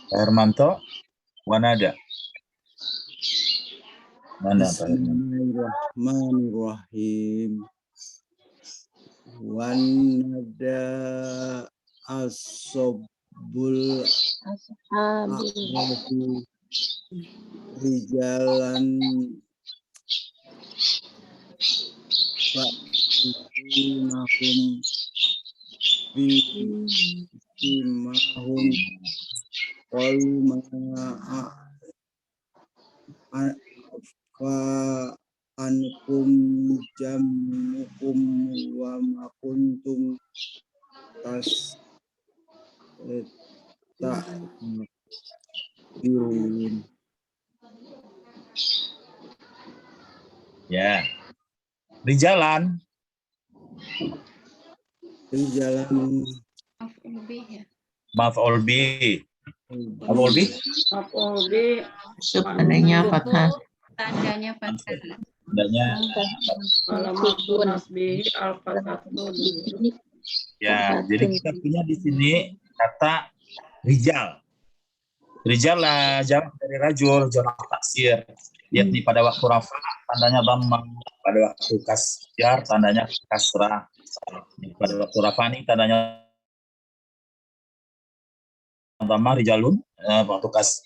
Pak Hermanto, mana ada? Mana Pak Hermanto? Bismillahirrahmanirrahim. Wan nada asobul ashabi rijalan fa'inahum bimahum ankum jamukum wa ma kuntum tastakbirun. Ya. Rijalan. Maf'ul bi. Maf'ul bi. Tandanya fathah. Tandanya fathah. Tandanya ya, jadi kita punya di sini kata rijal. Rijal lah jamak dari rajul, jamak taksir. Lihat nih pada waktu rafa tandanya dhammah, pada waktu kasjar tandanya kasrah. Pada waktu rafa nih tandanya dhammah rijalun,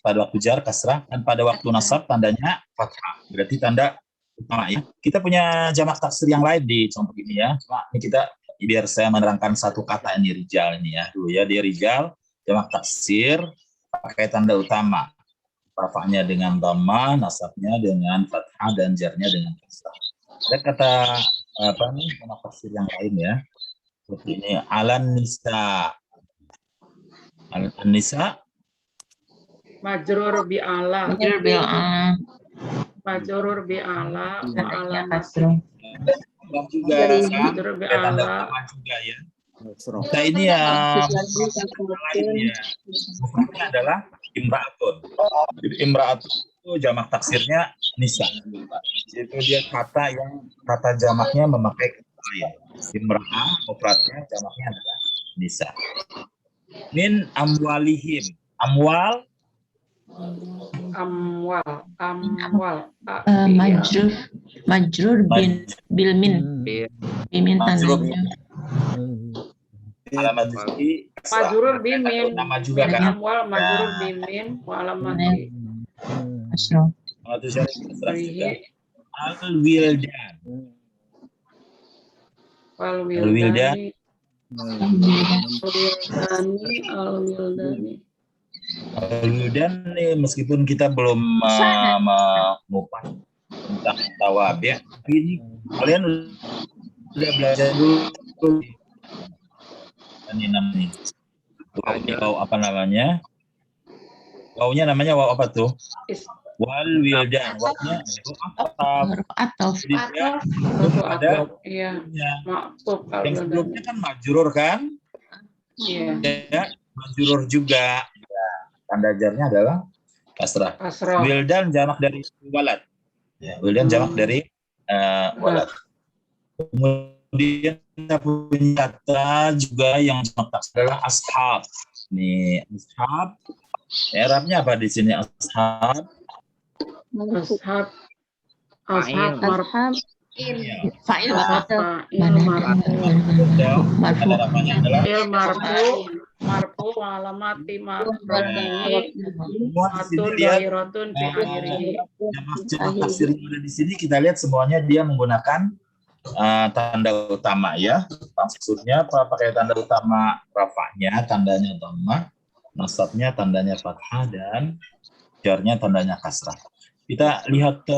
pada waktu jar kasrah, dan pada waktu nasab tandanya fathah. Berarti tanda utama ya. Kita punya jamak taksir yang lain di contoh ini ya. Cuma ini kita biar saya menerangkan satu kata ini rijal ini ya. Dulu ya dia rijal jamak taksir pakai tanda utama. Rafa'nya dengan dhammah, nasabnya dengan fathah, dan jarnya dengan kasrah. Ada kata apa nih jamak taksir yang lain ya. Seperti ini alan nisa. Alan nisa majrur bi ala. Majrur bil ala. Majrur bi ala wa ala juga majrur bi ala juga ya. Nah ini ya lainnya adalah imra'atun. Imra'atun itu jamak taksirnya nisa. Itu dia kata jamaknya memakai kata lain. Imra'ah mufradnya jamaknya adalah nisa. Min amwalihim. Amwal majrur bil min tandanya alamat majrur bimin nama juga kan amwal majrur bimin wa alamati asro al wildan Al-Wildan nih, meskipun kita belum mengupas tentang tawab ya, tapi ini kalian udah belajar dulu. Ini namanya waw apa namanya? Wawnya namanya waw apa tuh? Wal wildan. Wawnya atau ada iya. Yang sebelumnya kan majrur kan? Iya. Ya, majrur juga. Tanda jarnya adalah kasrah. Wildan jamak dari walad. Ya, wildan jamak dari walad. Kemudian kita punya kata juga yang jamak taksir adalah ashab. Nih, ashab. Arabnya apa di sini ashab? Ashab. Fa'il marfu wa alamati ma Semua di sini matun lihat dahiratun fi akhirih. jamaah taksir yang ada di sini kita lihat semuanya dia menggunakan tanda utama ya. Maksudnya pakai tanda utama rafa'nya tandanya dhammah, nasabnya tandanya fathah, dan jarnya tandanya kasrah. Kita lihat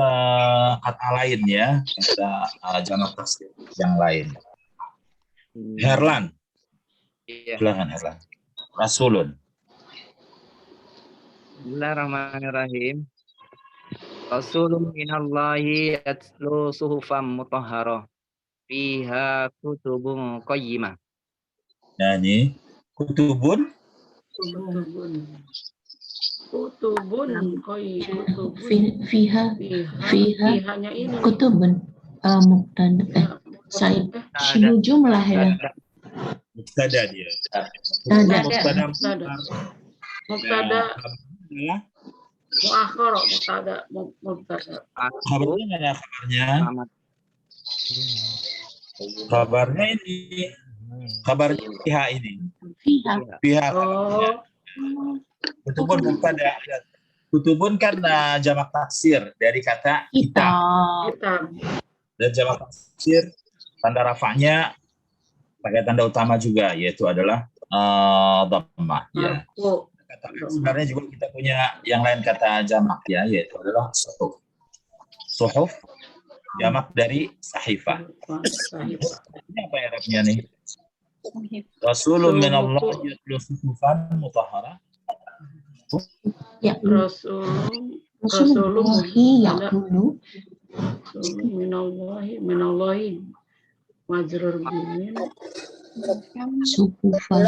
kata lain ya, kata jamak taksir yang lain. Herlan, silakan Herlan. Rasulun. Bismillahirrahmanirrahim. Rasulun minallahi yatlu suhufan mutahharah fiha kutubun qayyimah. Nah ini kutubun. Kutubun Fiha fihanya ini kutubun mubtada syibu jumlah ya. Mubtada dia. Mubtada muakhir mubtada. Kabarnya mana kabarnya? Kabarnya ini. Kabarnya pihak ini. Pihak. Kutubun mubtada. Kutubun kan jamak taksir dari kata kitab. Dan jamak taksir tanda rafa'nya pakai tanda utama juga, yaitu adalah dhammah ya. Sebenarnya juga kita punya yang lain kata jamak ya, yaitu adalah suhuf. Suhuf jamak dari sahifah. Ini apa Arabnya nih? Rasulun minallahi yatlu suhufan mutahharah. Ya, Rasulullahi yaqulu minallahi majrur bimin suhufan.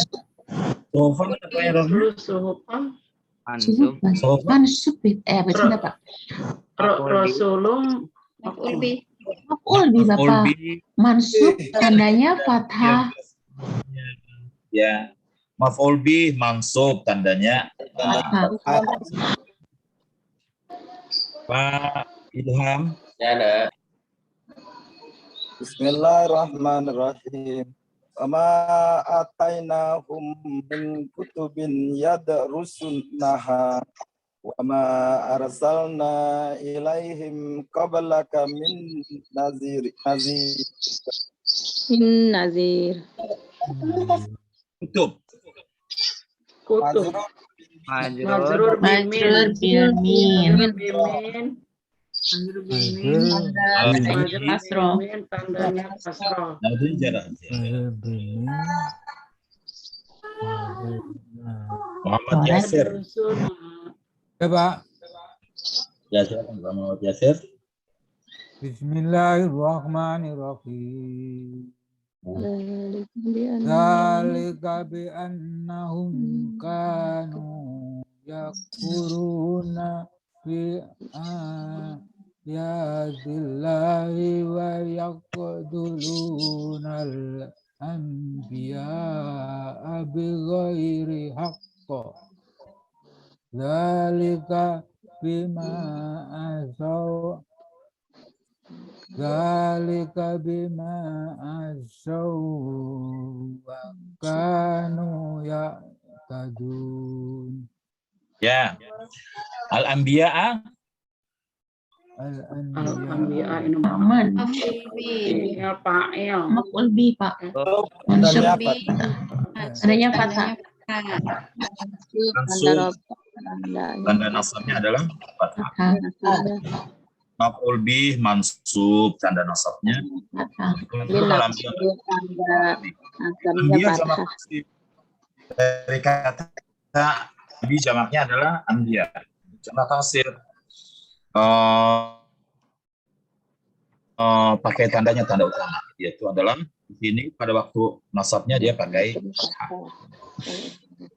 Suhufan apa ya Rahmi? suhufan Mansub berarti apa? Rasulum Maf'ul bi Bapak. Mansub tandanya fathah. Ya. Maf'ul bi mansub tandanya Pak Ilham. Ya, nak. Bismillahirrahmanirrahim. Ama atainahum min kutubin yadrusunaha wa ma arsalna ilaihim qablaka min nazir. Kutub. Majrur bimin tandanya kasroh. Muhammad Yasir. Ya, Pak. Ya, silakan Pak Muhammad Yasir. Bismillahirrahmanirrahim. Zalika bi annahum kanu yakfuruna bi ayatillahi wa yaqtuluna al-anbiya'a bighairi haqqo. Zalika bima asaw Zalika bima asaw wa kanu ya'tadun. Ya. Al-Anbiya'a. Al-Anbiya ini Aman. Fa'il. Maf'ul bi Pak. Mansub tandanya fathah. Tanda nasabnya adalah fathah. Maf'ul bih mansub tanda nasabnya dari kata di jamaknya adalah anbiya. Jamak taksir pakai tandanya tanda utama, yaitu adalah di sini pada waktu nasabnya dia pakai fathah.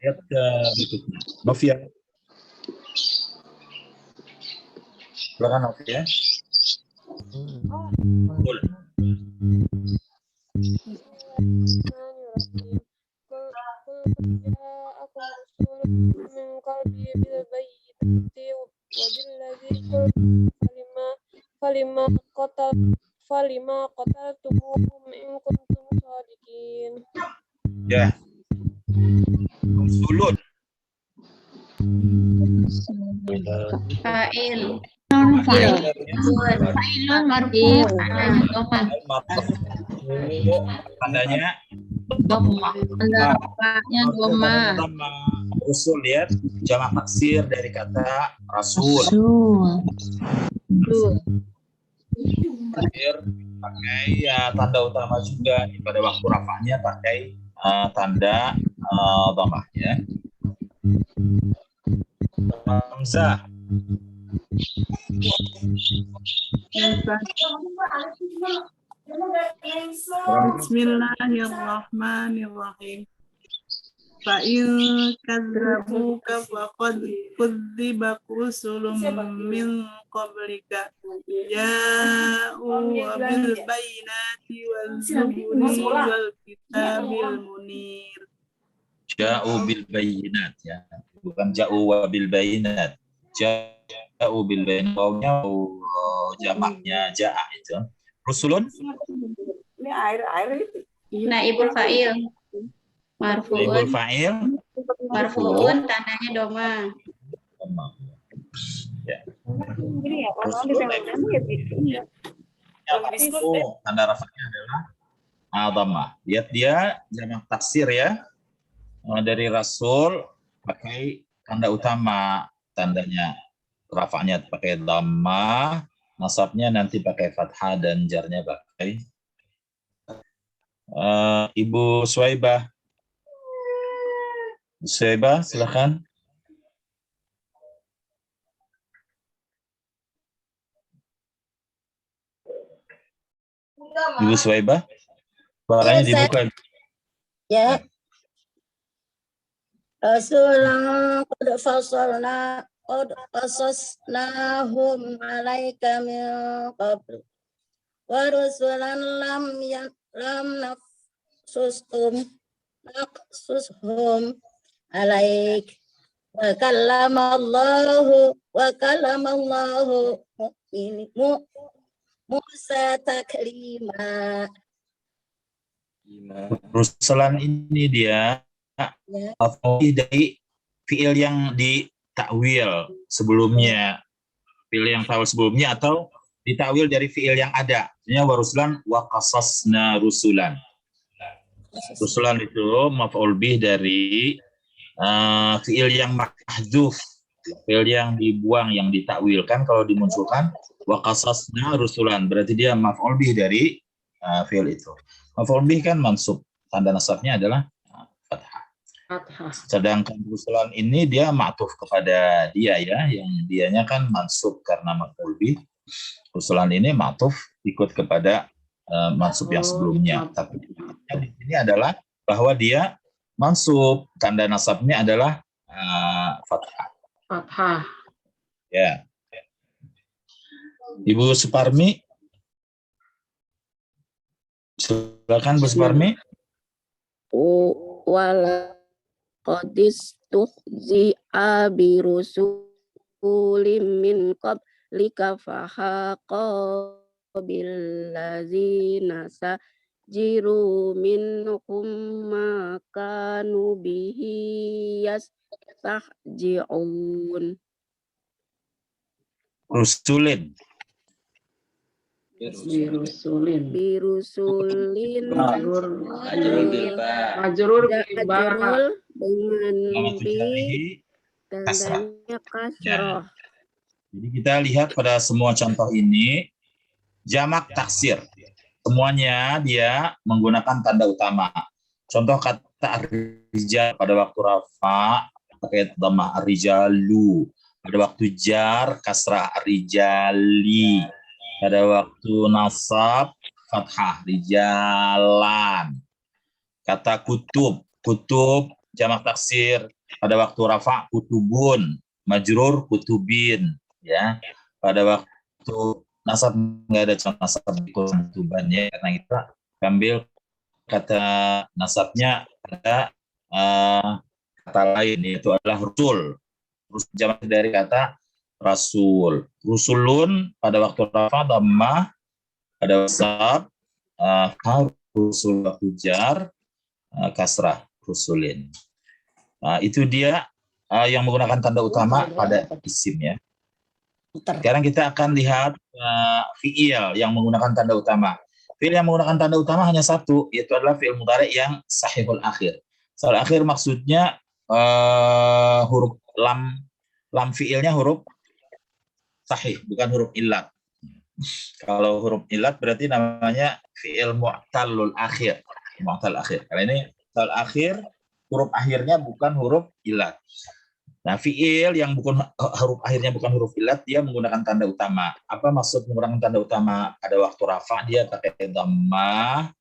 Lihat berikutnya. Novia. Silakan Novia. Betul. Falima qataltumuhum in kuntum shadiqin. Ya. Rusulun. Fa'il. Fa'ilun marfu' tandanya dhamma. Tandanya Dhamma. Rafa'nya dhamma. Rusul, lihat jamak taksir dari kata rasul. Taksir pakai ya tanda utama juga. Pada waktu rafa'nya pakai tanda dhammah ya. Hamzah. Bismillahirrahmanirrahim. Fa'in kadzabuka faqad kudziba rusulun min qablika ja'u bil bayyinati wal zuburi wal kitabil munir. Ja'u bil bayyinat ya. Bukan ja'u wa bil bayyinat. Ja'u bil bayyinat. Wawnya jamaknya ja'a itu. Rusulun. Ini air itu. Naibul fa'il. Naibul Marfu'un. fa'il. Marfu'un tandanya dhamma. Ya. Ini ya, kalau Rusul, ditembak ya gitu. tanda rafa'nya adalah dhammah. Lihat dia jamak taksir ya. Dari rasul pakai tanda utama, tandanya rafa'nya pakai dhammah, nasabnya nanti pakai fathah dan jarnya pakai Ibu Suwaibah. Suwaibah, silakan. Ibu Suwaibah, suaranya dibuka. Ya. Rasulan qad fasalna qad qasasnahum 'alaika min qabl wa rusulan lam naqsushum 'alaik wa kallamallahu Musa taklima. Rusulan ini dia dari fiil yang ditakwil sebelumnya, fiil yang takwil sebelumnya atau ditakwil dari fiil yang ada. Artinya warusulan wa qasasna rusulan. Rusulan itu maf'ul bih dari fiil yang mahdzuf, fiil yang dibuang, yang ditakwilkan. Kalau dimunculkan wa qasasna rusulan, berarti dia maf'ul bih dari fiil itu. Maf'ul bih kan mansub, tanda nasabnya adalah fathah. Sedangkan rusulan ini dia ma'tuf kepada dia ya, yang dianya kan mansub karena maf'ul bih. Rusulan ini ma'tuf ikut kepada mansub yang sebelumnya. Tapi di sini adalah bahwa dia mansub, tanda nasabnya adalah fathah. Fathah. Ya. Ibu Suparmi, silakan Bu Suparmi. Wala qadis tuhzi'a bi rusulim min qablika fahaqa bil ladzina sajiru minhum ma kanu bihi yastahji'un. Rusulin. Birusulin. Majrur dengan bi tandanya kasroh. Jadi kita lihat pada semua contoh ini jamak taksir. Semuanya dia menggunakan tanda utama. Contoh kata ar-rijal pada waktu rafa pakai dhammah ar-rijalu. Pada waktu jar kasrah ar-rijali. Pada waktu nasab fathah rijalan. Kata kutub, kutub jamak taksir. Pada waktu rafa kutubun, majrur kutubin, ya. Pada waktu nasab nggak ada contoh nasab kutuban ya, karena kita ambil kata nasabnya ada kata lain, yaitu adalah rusul. Jamak dari kata rasul. Rusulun pada waktu rafa dhammah, pada wasab rusul waktu jar kasrah rusulin. Nah, itu dia yang menggunakan tanda utama pada isim ya. Sekarang kita akan lihat fi'il yang menggunakan tanda utama. Fi'il yang menggunakan tanda utama hanya satu, yaitu adalah fi'il mudhari yang sahihul akhir. Sahihul akhir maksudnya huruf lam fi'ilnya huruf sahih, bukan huruf illat. Kalau huruf illat berarti namanya fi'il mu'tallul akhir. Mu'tal akhir. Kalau ini mu'tal akhir, huruf akhirnya bukan huruf illat. Nah, fi'il yang bukan huruf akhirnya bukan huruf illat, dia menggunakan tanda utama. Apa maksud menggunakan tanda utama? Pada waktu rafa dia pakai dhammah,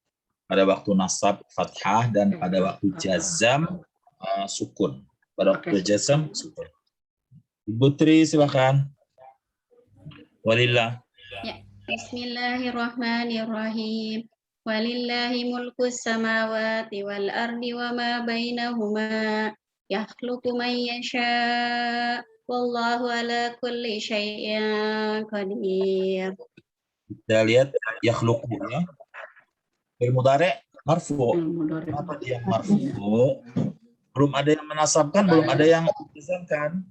pada waktu nasab fathah, dan pada waktu jazam sukun. Pada waktu jazam sukun. Ibu Tri silakan. Walillah. Ya. Bismillahirrahmanirrahim. Walillahi mulkus samawati wal ardi wa ma bainahuma. Yakhluqu man yasha. Wallahu ala kulli syai'in qadir. Kita lihat yakhluqu ya. Fi'il mudhari marfu. Kenapa dia marfu? Belum ada yang menasabkan, belum ada yang menjazamkan.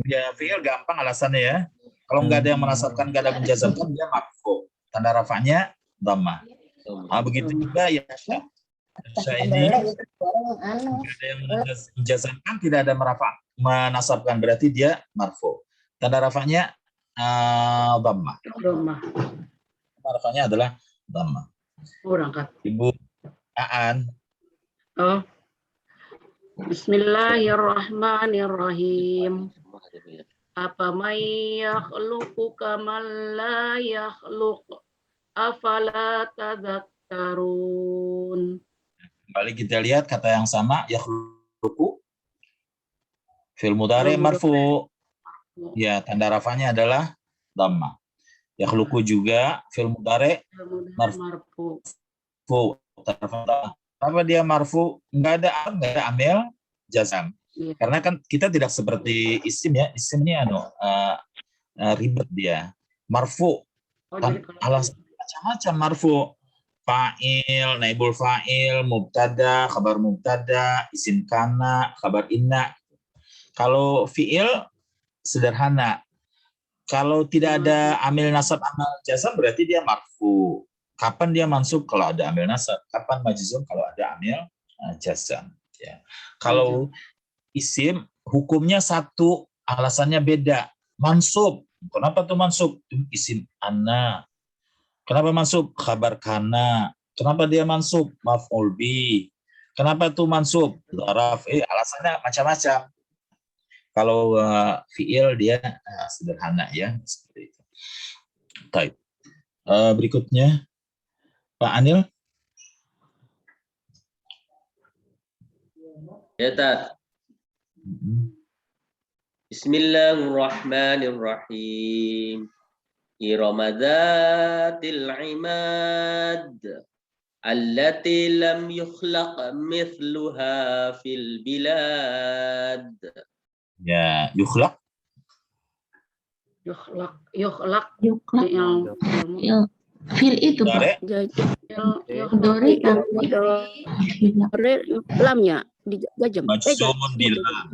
Ya, fi'il gampang alasannya ya. Kalau nggak ada yang menasabkan, nggak ada menjazamkan, dia marfu. Tanda rafanya dhammah. Begitu juga ya. Ini ada yang menjazamkan, tidak ada menasabkan, berarti dia marfu. Tanda rafanya dhammah. Tanda rafanya adalah dhammah. Ibu Aan. Bismillahirrahmanirrahim. Apa may yakhluqu kaman la yakhluq afala tadhakkarun. Kembali kita lihat kata yang sama, yakhluqu fi'il mudhari marfu. Ya, tanda rafanya adalah dhammah. Yakhluqu juga fi'il mudhari marfu. Kenapa dia marfu? Enggak ada amil jazam. Karena kan kita tidak seperti isim ya. Isim ini ribet dia. Marfu. Alasan macam-macam marfu. Fa'il, naibul fa'il, mubtada, khabar mubtada, isim kana, khabar inna. Kalau fi'il sederhana. Kalau tidak ada amil nasab amal jazam berarti dia marfu. Kapan dia mansub? Kalau ada amil nasab. Kapan majzum? Kalau ada amil jazam. Ya. Kalau isim hukumnya satu, alasannya beda. Mansub. Kenapa tuh mansub? Isim anna. Kenapa mansub? Khabar kana. Kenapa dia mansub? Maf'ul bi. Kenapa tuh mansub? Dharaf. Alasannya macam-macam. Kalau fi'il dia sederhana ya, seperti itu. Baik. Berikutnya Pak Anil. Ya, Tat. Bismillahirrahmanirrahim. Irama dzatil imad allati lam yukhlaq mithluha fil bilad. Ya, yukhlaq. Fil itu Pak. Dori lamnya di jajam. Majzumun bilam.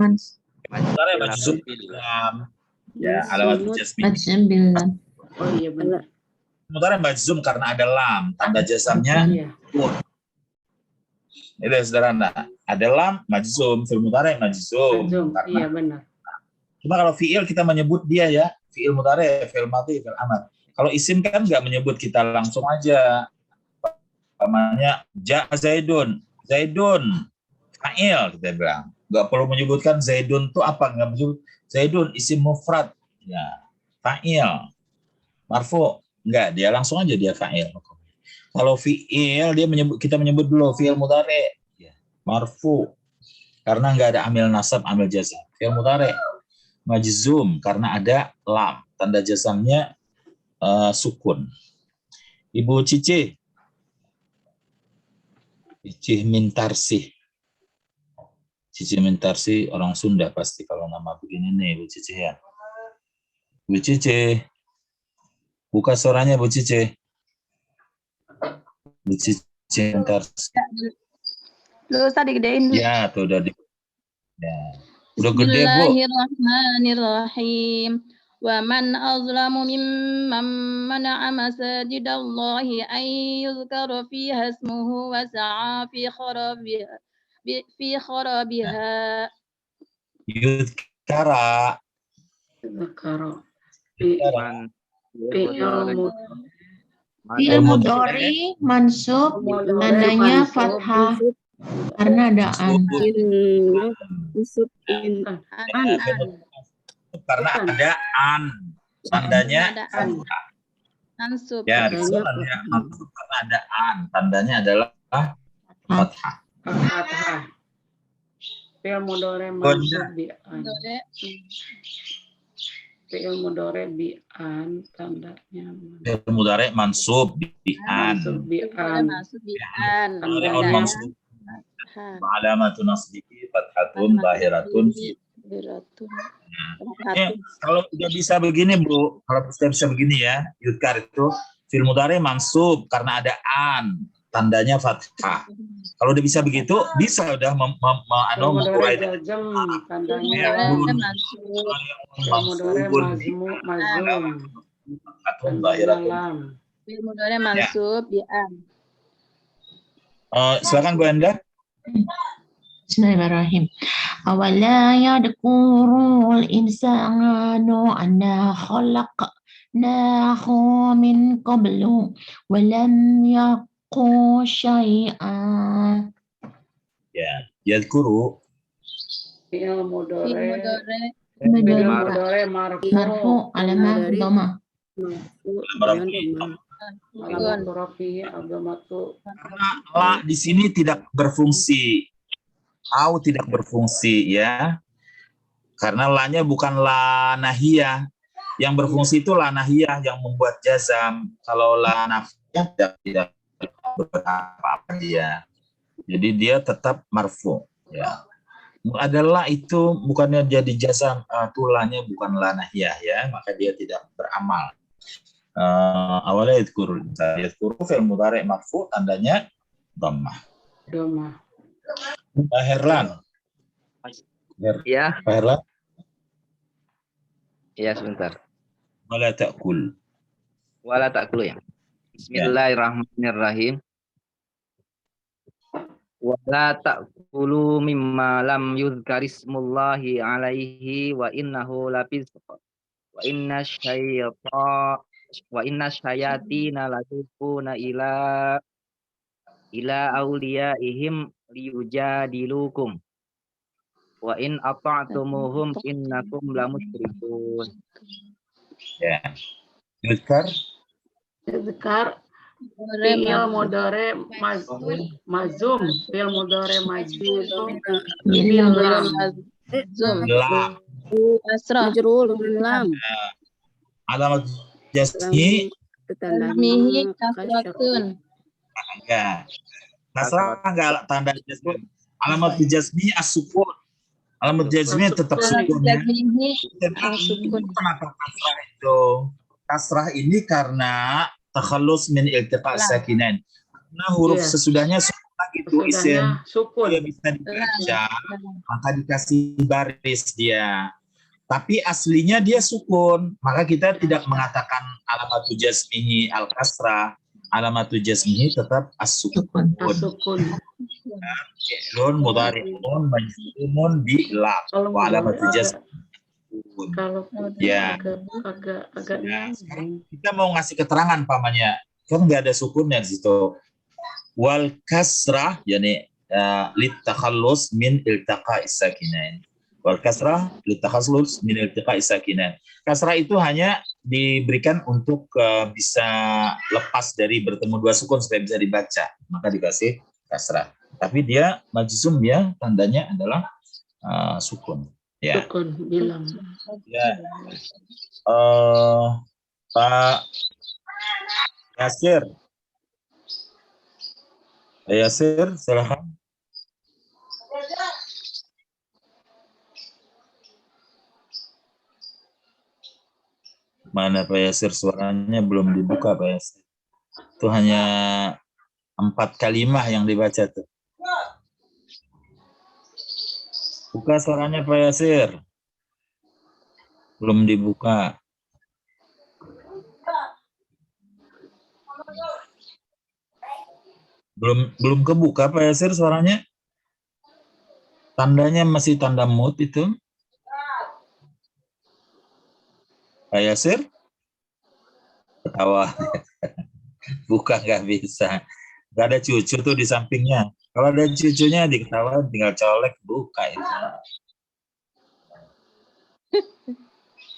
Majzum bilam. Ya, alamat jazmi. Majzum bilam. Oh iya benar. Sementara majzum karena ada lam, tanda jazamnya kun. Itu sederhana. Ada lam, majzum, fi'il mudhari majzum. Iya benar. Cuma kalau fi'il kita menyebut dia ya, fi'il mudhari, fi'il madhi, fi'il amr. Kalau isim kan nggak menyebut, kita langsung aja. Namanya ja Zaidun, Zaidun fa'il kita bilang. Nggak perlu menyebutkan Zaidun itu apa, nggak menyebut Zaidun isim mufrad, ya fa'il. Marfu, enggak, dia langsung aja dia fa'il. Kalau fi'il dia kita menyebut dulu fi'il mudhari, ya, marfu karena enggak ada amil nasab, amil jazam. Fi'il mudhari majzum karena ada lam, tanda jazamnya sukun. Ibu Cici. Cici Mintarsih. Cici Mintarsih orang Sunda pasti kalau nama begini nih Bu Cici ya. Bu Cici. Buka suaranya Bu Cici. Bu Cici Mintarsih. Lu tadi gedein dulu. Ya, tuh udah ya. Udah gede, Bu. Bismillahirrahmanirrahim. Wa man azlamu mimman mana'a masajidallahi an yuzkara fiha ismuhu wa sa'a fi kharabiha. Yudkara. Fi'il mudhari mansub tandanya fathah karena ada an. Karena ada an, tandanya fathah. Mansub. Ya, tandanya mansub karena ada an, tandanya adalah fathah. Fathah. Fi'il mudhari mansub bi an. Fi'il mudhari bi an tandanya. Fi'il mudhari mansub bi an. Mansub bi an. Mansub. Alamatu nasbihi fathatun zahiratun. Kalau udah bisa begini, Bu, kalau sudah bisa begini ya, yudkar itu fi'il mudhari mansub karena ada an, tandanya fathah. Kalau udah bisa begitu, bisa udah mengurai tandanya fi'il mudhari mansub bi an. Silakan Bu Enda. Bismillahirrahmanirrahim. Awala yadkurul insanu anna khalaqnahu min qablu wa lam yaku syai'an. Ya, yadkuru. Fi'il mudhari marfu alamat dhamma. Karena la di sini tidak berfungsi, au tidak berfungsi ya, karena la-nya bukan la nahiyah. Yang berfungsi itu la nahiyah yang membuat jazam. Kalau la nafiyah tidak berapa dia, jadi dia tetap marfu ya. Adalah itu bukannya jadi jazam, tulanya bukan la nahiyah ya, maka dia tidak beramal. Awalnya yadkuru fi'il mudhari marfu, tandanya dhammah. Pak Herlan. Ya. Pak Herlan. Ya, sebentar. Wala ta'kul. Wala ta'kul ya. Bismillahirrahmanirrahim. Wala ta'kulu mimma lam yuzkarismullahi alaihi wa innahu lafisq. Wa inna syayatina latufuna ila awliyaihim liyujadilukum wa in ata'tumuhum innakum lamusyrikun. Ya. Yudkar fi'il mudhari mazum fi'il mudhari mazum bil lam Majrur lam. Alamat jasmi Mihi kasratun. enggak. Kasrah enggak tanda jasmi. Alamat jasmi as-sukun. Alamat jasmi tetap sukun ya. Kenapa kasrah itu? Kasrah ini karena takhallus min iltiqa sakinain. Nah, huruf sesudahnya itu isim sukun ya, bisa dibaca, maka dikasih baris dia. Tapi aslinya dia sukun, maka kita tidak mengatakan alamatu jazmihi al-kasrah, alamatu jazmihi tetap as-sukun. Fi'lun mudhari'un majzumun bi lam wa alamatu jazmihi. Ya. Kita mau ngasih keterangan pamannya, kan nggak ada sukunnya di situ. Wal kasrah yani litakhallus min iltiqa'is sakinain. Wal kasrah litakhallus min iltiqa'is sakinain. Kasrah itu hanya diberikan untuk bisa lepas dari bertemu dua sukun supaya bisa dibaca, maka dikasih kasrah. Tapi dia majzum ya, tandanya adalah sukun. Ya. Sukun bilang. Ya. Pak Yasir. Yasir, silakan. Mana Pak Yasir, suaranya belum dibuka Pak Yasir. Itu hanya 4 kalimah yang dibaca tuh. Buka suaranya Pak Yasir. Belum dibuka. Belum kebuka Pak Yasir suaranya. Tandanya masih tanda mute itu. Pak Yasir? Ketawa. Buka nggak bisa. Nggak ada cucu tuh di sampingnya. Kalau ada cucunya diketawain tinggal colek buka itu.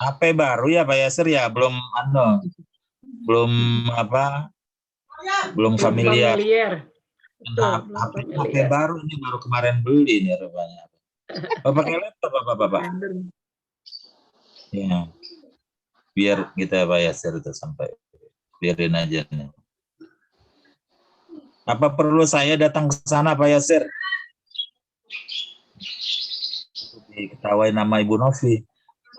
HP baru ya Pak Yasir ya, belum familiar. Nah, HP baru ini baru kemarin beli nih rupanya. Pakai laptop Bapak? Ya. Biar kita Pak Yasir itu sampai biarin aja nih. Apa perlu saya datang ke sana Pak Yasir? Diketawain nama Ibu Novi.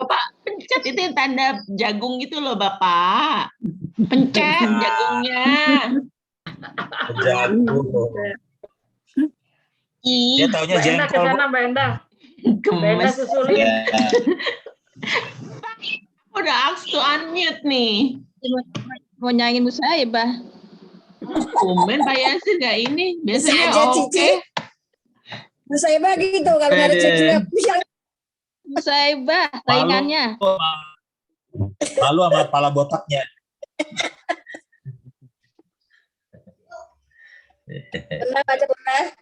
Bapak pencet itu yang tanda jagung itu loh Bapak. Pencet jagungnya. Jagung. Dia taunya jengkol. Mbak Endah. Mbak Endah susulin. Ya. Udah ask to unmute nih. Mau nyanyiin Musaibah. Komen Pak Yasir nggak ini. Biasanya oke. Musaibah gitu kalau nggak ada cucunya. Musaibah saingannya. Malu sama kepala botaknya. Benar baca benar.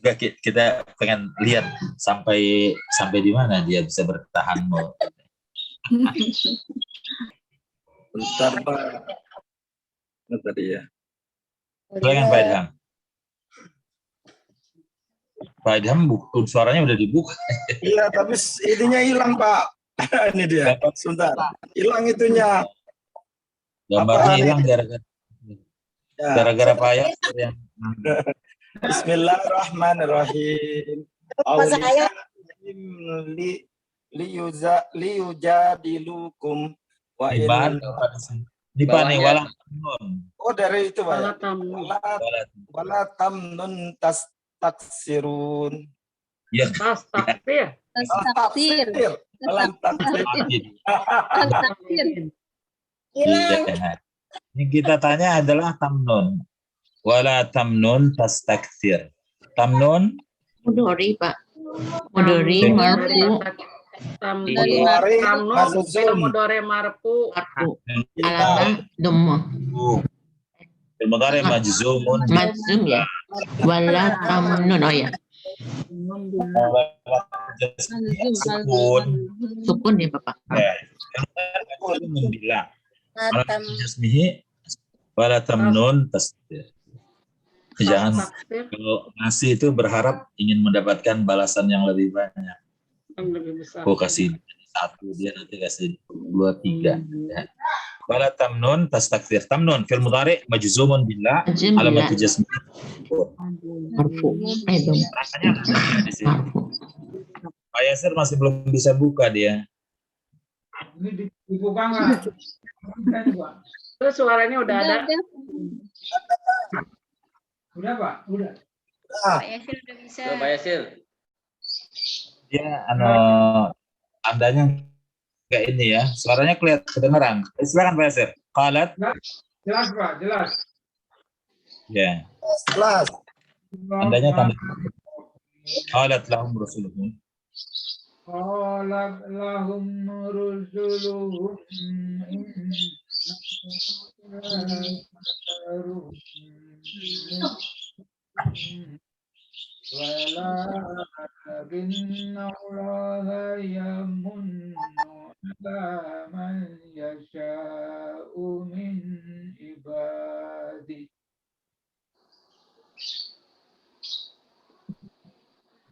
Enggak, kita pengen lihat sampai di mana dia bisa bertahan. Bentar Pak. Tadi ya. Silakan Pak Idham. Pak Idham suaranya udah dibuka. Iya, tapi ininya hilang Pak. Ini dia. Sebentar. Hilang itunya. Gambarnya hilang gara-gara Pak Yasir yang. Bismillahirrahmanirrahim. Liyujadilukum wa in di paning wala tamnun. Oh dari itu Pak. Wala tamnun taksirun. Ya. Taksir. Ini kita tanya adalah tamnun. Wala tamnun tastakthir. Tamnun Mudori Pak. Mudori marfu. Mudore marfu. Alamah dhamma. Mudhari majzumun. Majzum ya. Wala tamnun ya. Sukun ya Bapak. Bila. Jasmihi wala tamnun tastakthir. Jangan kalau ngasih itu berharap ingin mendapatkan balasan yang lebih banyak. Oh kasih 1 dia nanti kasih 2, 3. Wala tamnun tastakthir. Tamnun fil mudhari majzumun billah alamat jazmi marfu. Pak Yasir masih belum bisa buka dia. Ini dibuka nggak? Terus suaranya udah ada. Udah Pak, udah. Pak Yasir udah bisa. Pak Yasir. Dia tandanya kayak ini ya. Suaranya kedengeran. Silakan Pak Yasir. Qalat. Jelas Pak, jelas. Ya. Jelas. Tandanya tanda. Qalat lahum rusuluhum. Qalat lahum rusuluhum walakin Allah yamunnu ala man yasha'u min ibadihi.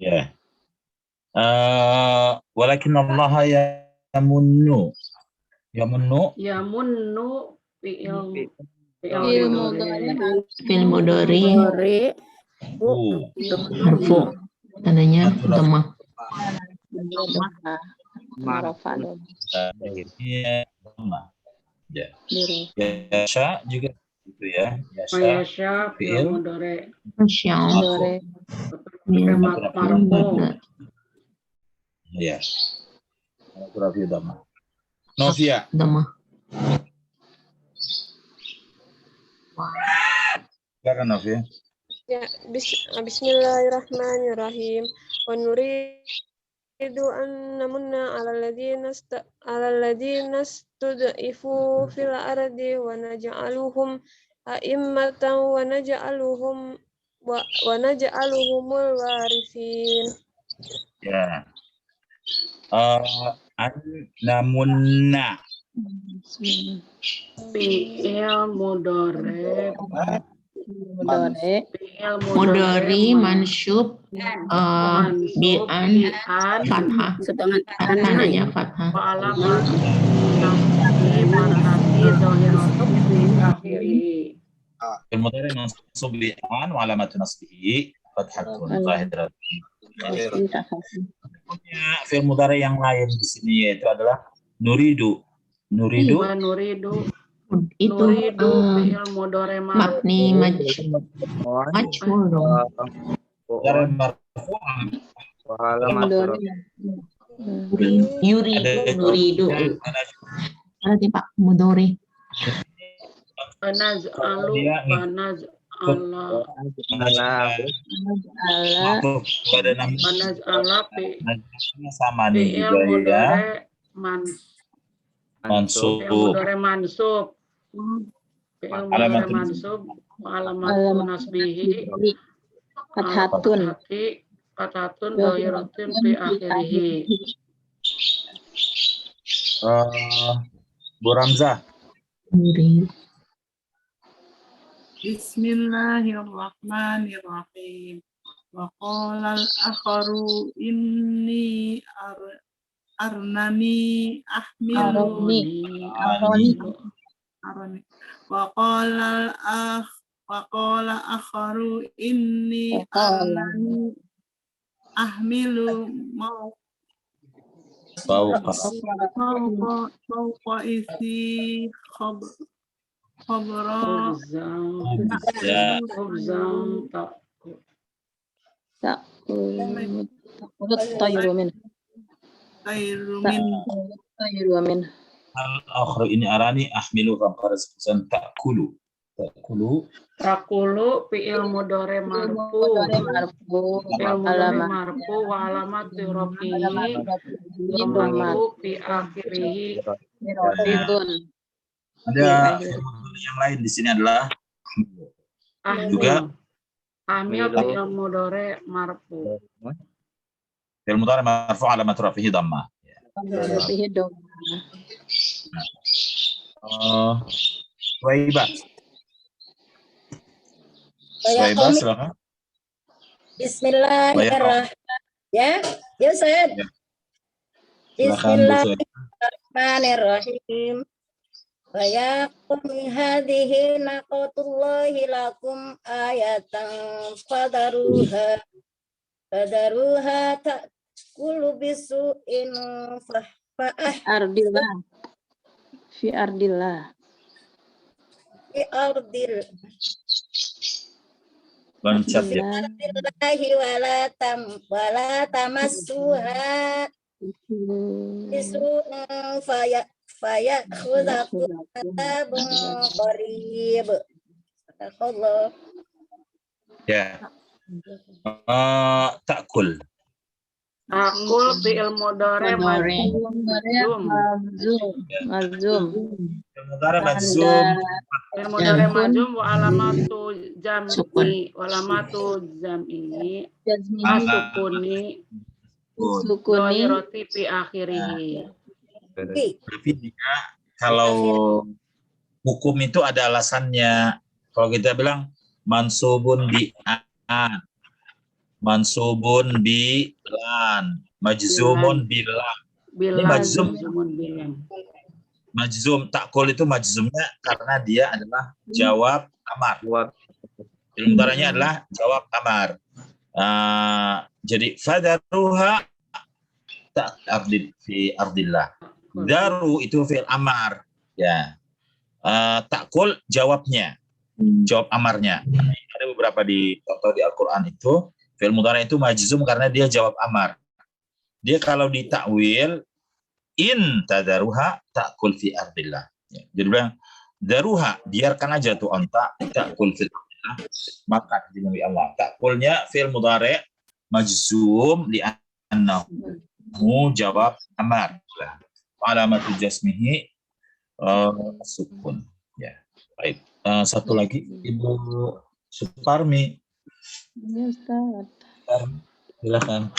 Ya. Walakin Allah yamunnu. Yamunnu Fil mudhari marfu. Tandanya dhamma. Ya. Ya. Yasha juga Itu ya. Yasha Mayasya fi'il fi'il mudhari. Masya Allah. Marfu. ya. Rafi dhamma. Novia. Dhamma. Silakan Novia. Ya, bismillahirrahmanirrahim. Wa nuridu an namunna 'alal ladzina stud'ifu fil ardi wa naj'aluhum a'immatan wa naj'aluhumul warithin. Ya. Namunna. Fi'il mudhari. Mudhari mansub bi'an fathah. Tandanya fathah. Alamat nasbi marhati dhahiratu fi akhirih. Fil mudhari mansub bi'an wa alamatu nasbihi fathatun zahiratun. Fil mudhari yang lain di sini yaitu adalah nuridu. Nuridu itu fi'il mudhari mabni majhul dong. Mudhari marfu Nuridu. Berarti Pak mudhari. sama nih juga ya. Mansub. Fi'il mansub. Alamat nasbihi Fathatun dhahiratun fi akhirih. Bu Ramzah. Bismillahirrahmanirrahim. Wa qala al-akharu inni arnani ahmiluni. Wa qala akharu inni arnani ahmilu fawqa isi khabra tayru min Al-akhru ini arani ahmilu faqarazan ta'kulu fi'il mudhari marfu wa alamat rafihi dhamma fi akhirih. Ada yang lain di sini adalah juga Ahmil fi'il mudhari marfu. Fi'il mudhari marfu alamat rafihi dhamma. Suwaibah. Silakan. Bismillahirrahmanirrahim. Ya, saya. Bismillahirrahmanirrahim. Wa yaqum hadhihi naqatullahi lakum ayatan fadaruha ta'kulu bisu'in ardillah fi Loncat ya. wala tamassuha bisu'in fayakhudakum adabun qarib. Allah. Ya. Ta'kul. Akul fi'il mudhari majzum. Fi'il mudhari majzum. Fi'il mudhari majzum wa alamatu jam'i asukuni dhahirati fi akhirih. Tapi jika kalau hukum itu ada alasannya. Kalau kita bilang mansubun bi'an, mansubun bilan, majzumun bilan. Ini majzum ta'kul itu majzumnya karena dia adalah jawab amar. Fi'il mudhari'nya adalah jawab amar. Jadi fadaruha ta'ardil fi ardillah. Daru itu fi'il amar. Ya. Ta'kul jawabnya. jawab amarnya. Ada beberapa di contoh di Al-Quran itu fi'il mudhari itu majzum karena dia jawab amar. Dia kalau ditakwil in tadaruha ta'kul fi ardillah. Ya, jadi bilang daruha, biarkan aja tuh onta ta'kul fi ardillah, makan di negeri Allah. Ta'kulnya fi'il mudhari majzum li annahu jawab amar. Alamatu jasmihi sukun. Ya, baik. Satu lagi Ibu Suparmi. Ya, Ustaz. Silakan.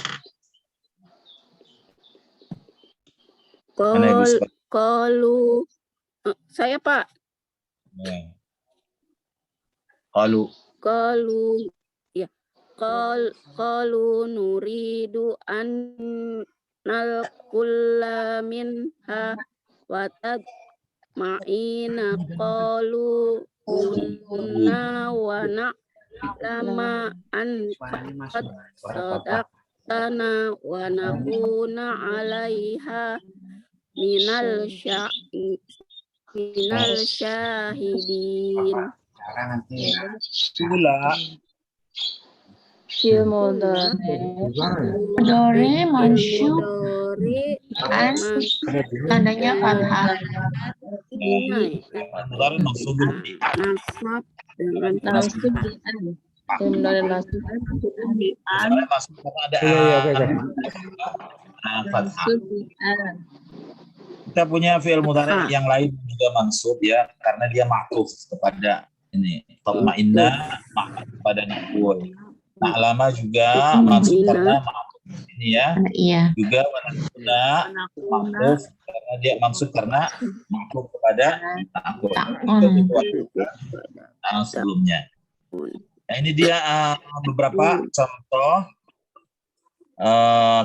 Mana Ibu Suparmi? Kalau saya Pak. Ya. Qalu nuridu an nalkulla minha wa tadma'ina qalu kunna wa na'lama an qad sadaqtana wa nakuna 'alaiha minal syahidin. Fi'il mudhari mansub an tandanya fathah. Mudhari mansub Kita punya fi'il mudhari yang lain juga mansub ya, karena dia ma'tuf kepada ini tatma'inna, ma'tuf kepada naqul. Na'lama juga mansub karena ma'tuf ini ya. Iya. Juga wanakuna ma'tuf karena dia mansub karena ma'tuf kepada naqul. Sebelumnya. Nah, ini dia beberapa contoh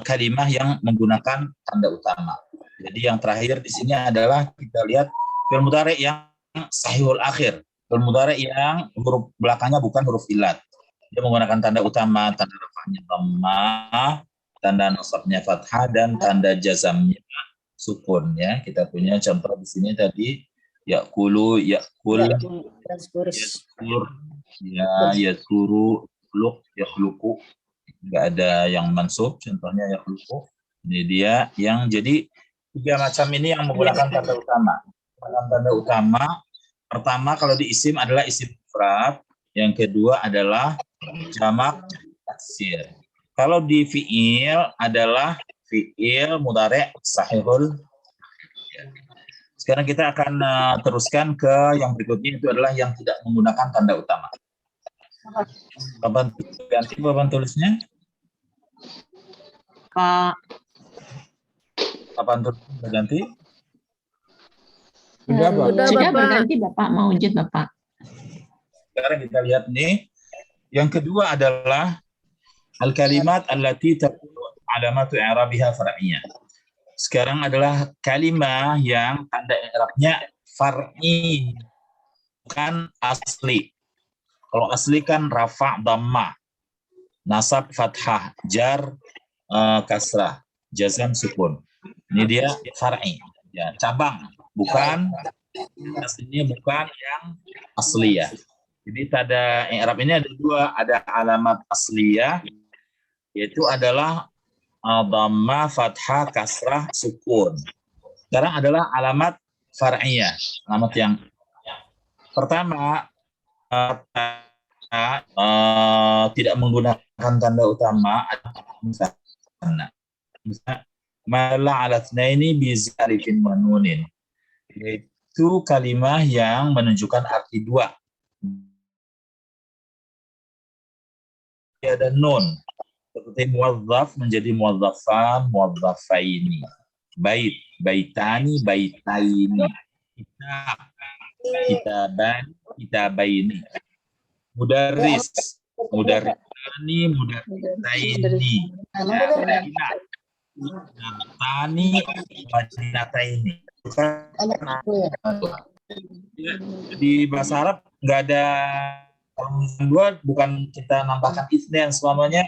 kalimah yang menggunakan tanda utama. Jadi yang terakhir di sini adalah kita lihat fi'il mudhari yang sahihul akhir. Fi'il mudhari yang huruf belakangnya bukan huruf ilat. Dia menggunakan tanda utama, tanda rafa'nya dhammah, tanda nasabnya fathah, dan tanda jazamnya sukun ya. Kita punya contoh di sini tadi ya'kulu, ya'kul, ya'kur, ya, ya'kuru, yakhluq, yakhluqu. Enggak ada yang mansub, contohnya yakhluqu. Ini dia yang jadi tiga macam ini yang menggunakan tanda utama. Tanda utama pertama kalau di isim adalah isim mufrad, yang kedua adalah jamak taksir. Kalau di fi'il adalah fi'il mudhari sahihul. Sekarang kita akan teruskan ke yang berikutnya, itu adalah yang tidak menggunakan tanda utama. Kapan ganti papan tulisnya? Pak. Kapan tulisnya ganti? Sudah berganti Bapak, mau wujud Bapak. Sekarang kita lihat nih. Yang kedua adalah al-kalimat allati takunu alamatu i'rabiha far'iyah. Sekarang adalah kalimah yang tanda i'rabnya far'i, bukan asli. Kalau asli kan rafa' dhamma, nasab fathah, jar kasrah, jazam sukun. Ini dia far'i, ya, cabang, bukan aslinya, bukan yang asliyah. Jadi tanda i'rab ini ada dua, ada alamat asliyah, yaitu adalah dhamma, fathah, kasrah, sukun. Sekarang adalah alamat far'iyah, alamat yang pertama tidak menggunakan tanda utama, misalnya mala ala tsnaini bi zarifin wa nunin, yaitu kalimah yang menunjukkan arti dua. Ada nun, seperti muwazzaf menjadi muwazzafan, muwazzafaini, bait, baitani, baitaini, kitab, kitaban, kitabaini, mudarris, mudarrisani, mudarrisaini, madinatani, madinataini. Di bahasa Arab nggak ada dua, bukan kita nambahkan isnen selamanya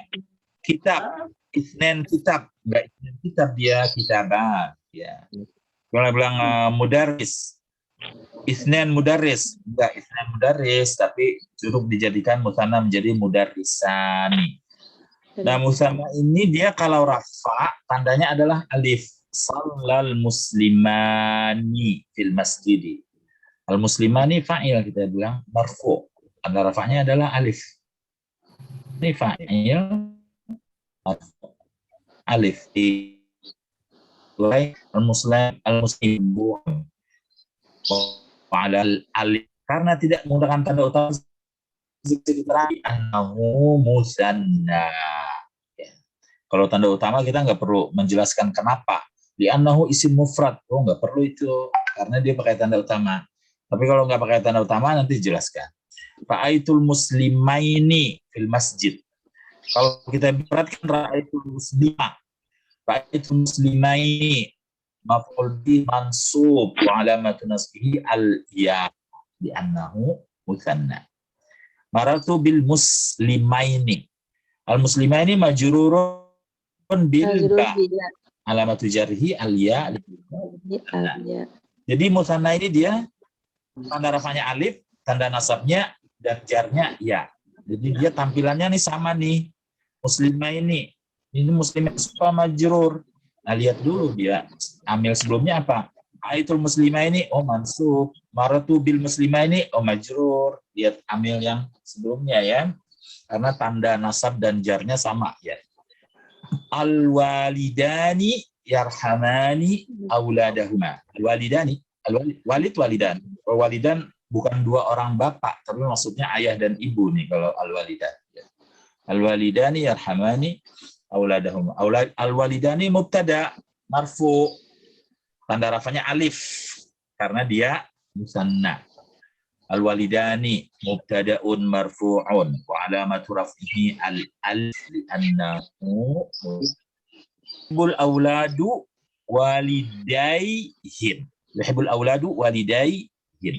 kitab, isnen kitab, nggak isnen kitab, dia kitaban ya. Kalau bilang mudarris, Isnan mudarris, enggak isnan mudarris, tapi cukup dijadikan musanna menjadi mudarrisani. Nah, musanna ini dia kalau rafa tandanya adalah alif. Shallal muslimani fil masjidi. Al muslimani fa'il kita bilang marfu. Tanda rafanya adalah alif. Ini fa'il alif di al-muslim alif karena tidak menggunakan tanda utama diterangkan annahu musanna. Kalau tanda utama kita nggak perlu menjelaskan kenapa. Di annahu isim mufrad, nggak perlu itu karena dia pakai tanda utama. Tapi kalau nggak pakai tanda utama nanti jelaskan. Ra'aitul muslimaini fil masjid. Kalau kita perhatikan ra'aitul muslimah, ra'aitul muslimaini maf'ul bi mansub wa alamatu nasbihi al-ya di annahu musanna. Maratu bil muslimaini. Al muslimaini majrurun bil ba. Alamatu jarhi al-ya. Jadi musanna ini dia tanda rafanya alif, tanda nasabnya dan jarnya ya. Jadi dia tampilannya nih sama nih. Muslimah ini muslimah suka majrur. Nah, lihat dulu dia amil sebelumnya apa? Aitul muslimah ini mansub. Maratu bil muslimah ini majrur. Lihat amil yang sebelumnya ya. Karena tanda nasab dan jarnya sama ya. Al walidani yarhamani auladahuma. Al walidani, walid walidan. Walidan bukan dua orang bapak, tapi maksudnya ayah dan ibu nih kalau al-walidan. Al-walidani yarhamani auladahum. Al-walidani mubtada marfu. Tanda rafanya alif karena dia musanna. Al-walidani mubtada'un marfu'un wa alamatu raf'ihi al-alif li'annahu yuhibbul auladu walidaihim. Yuhibbul auladu walidaihim.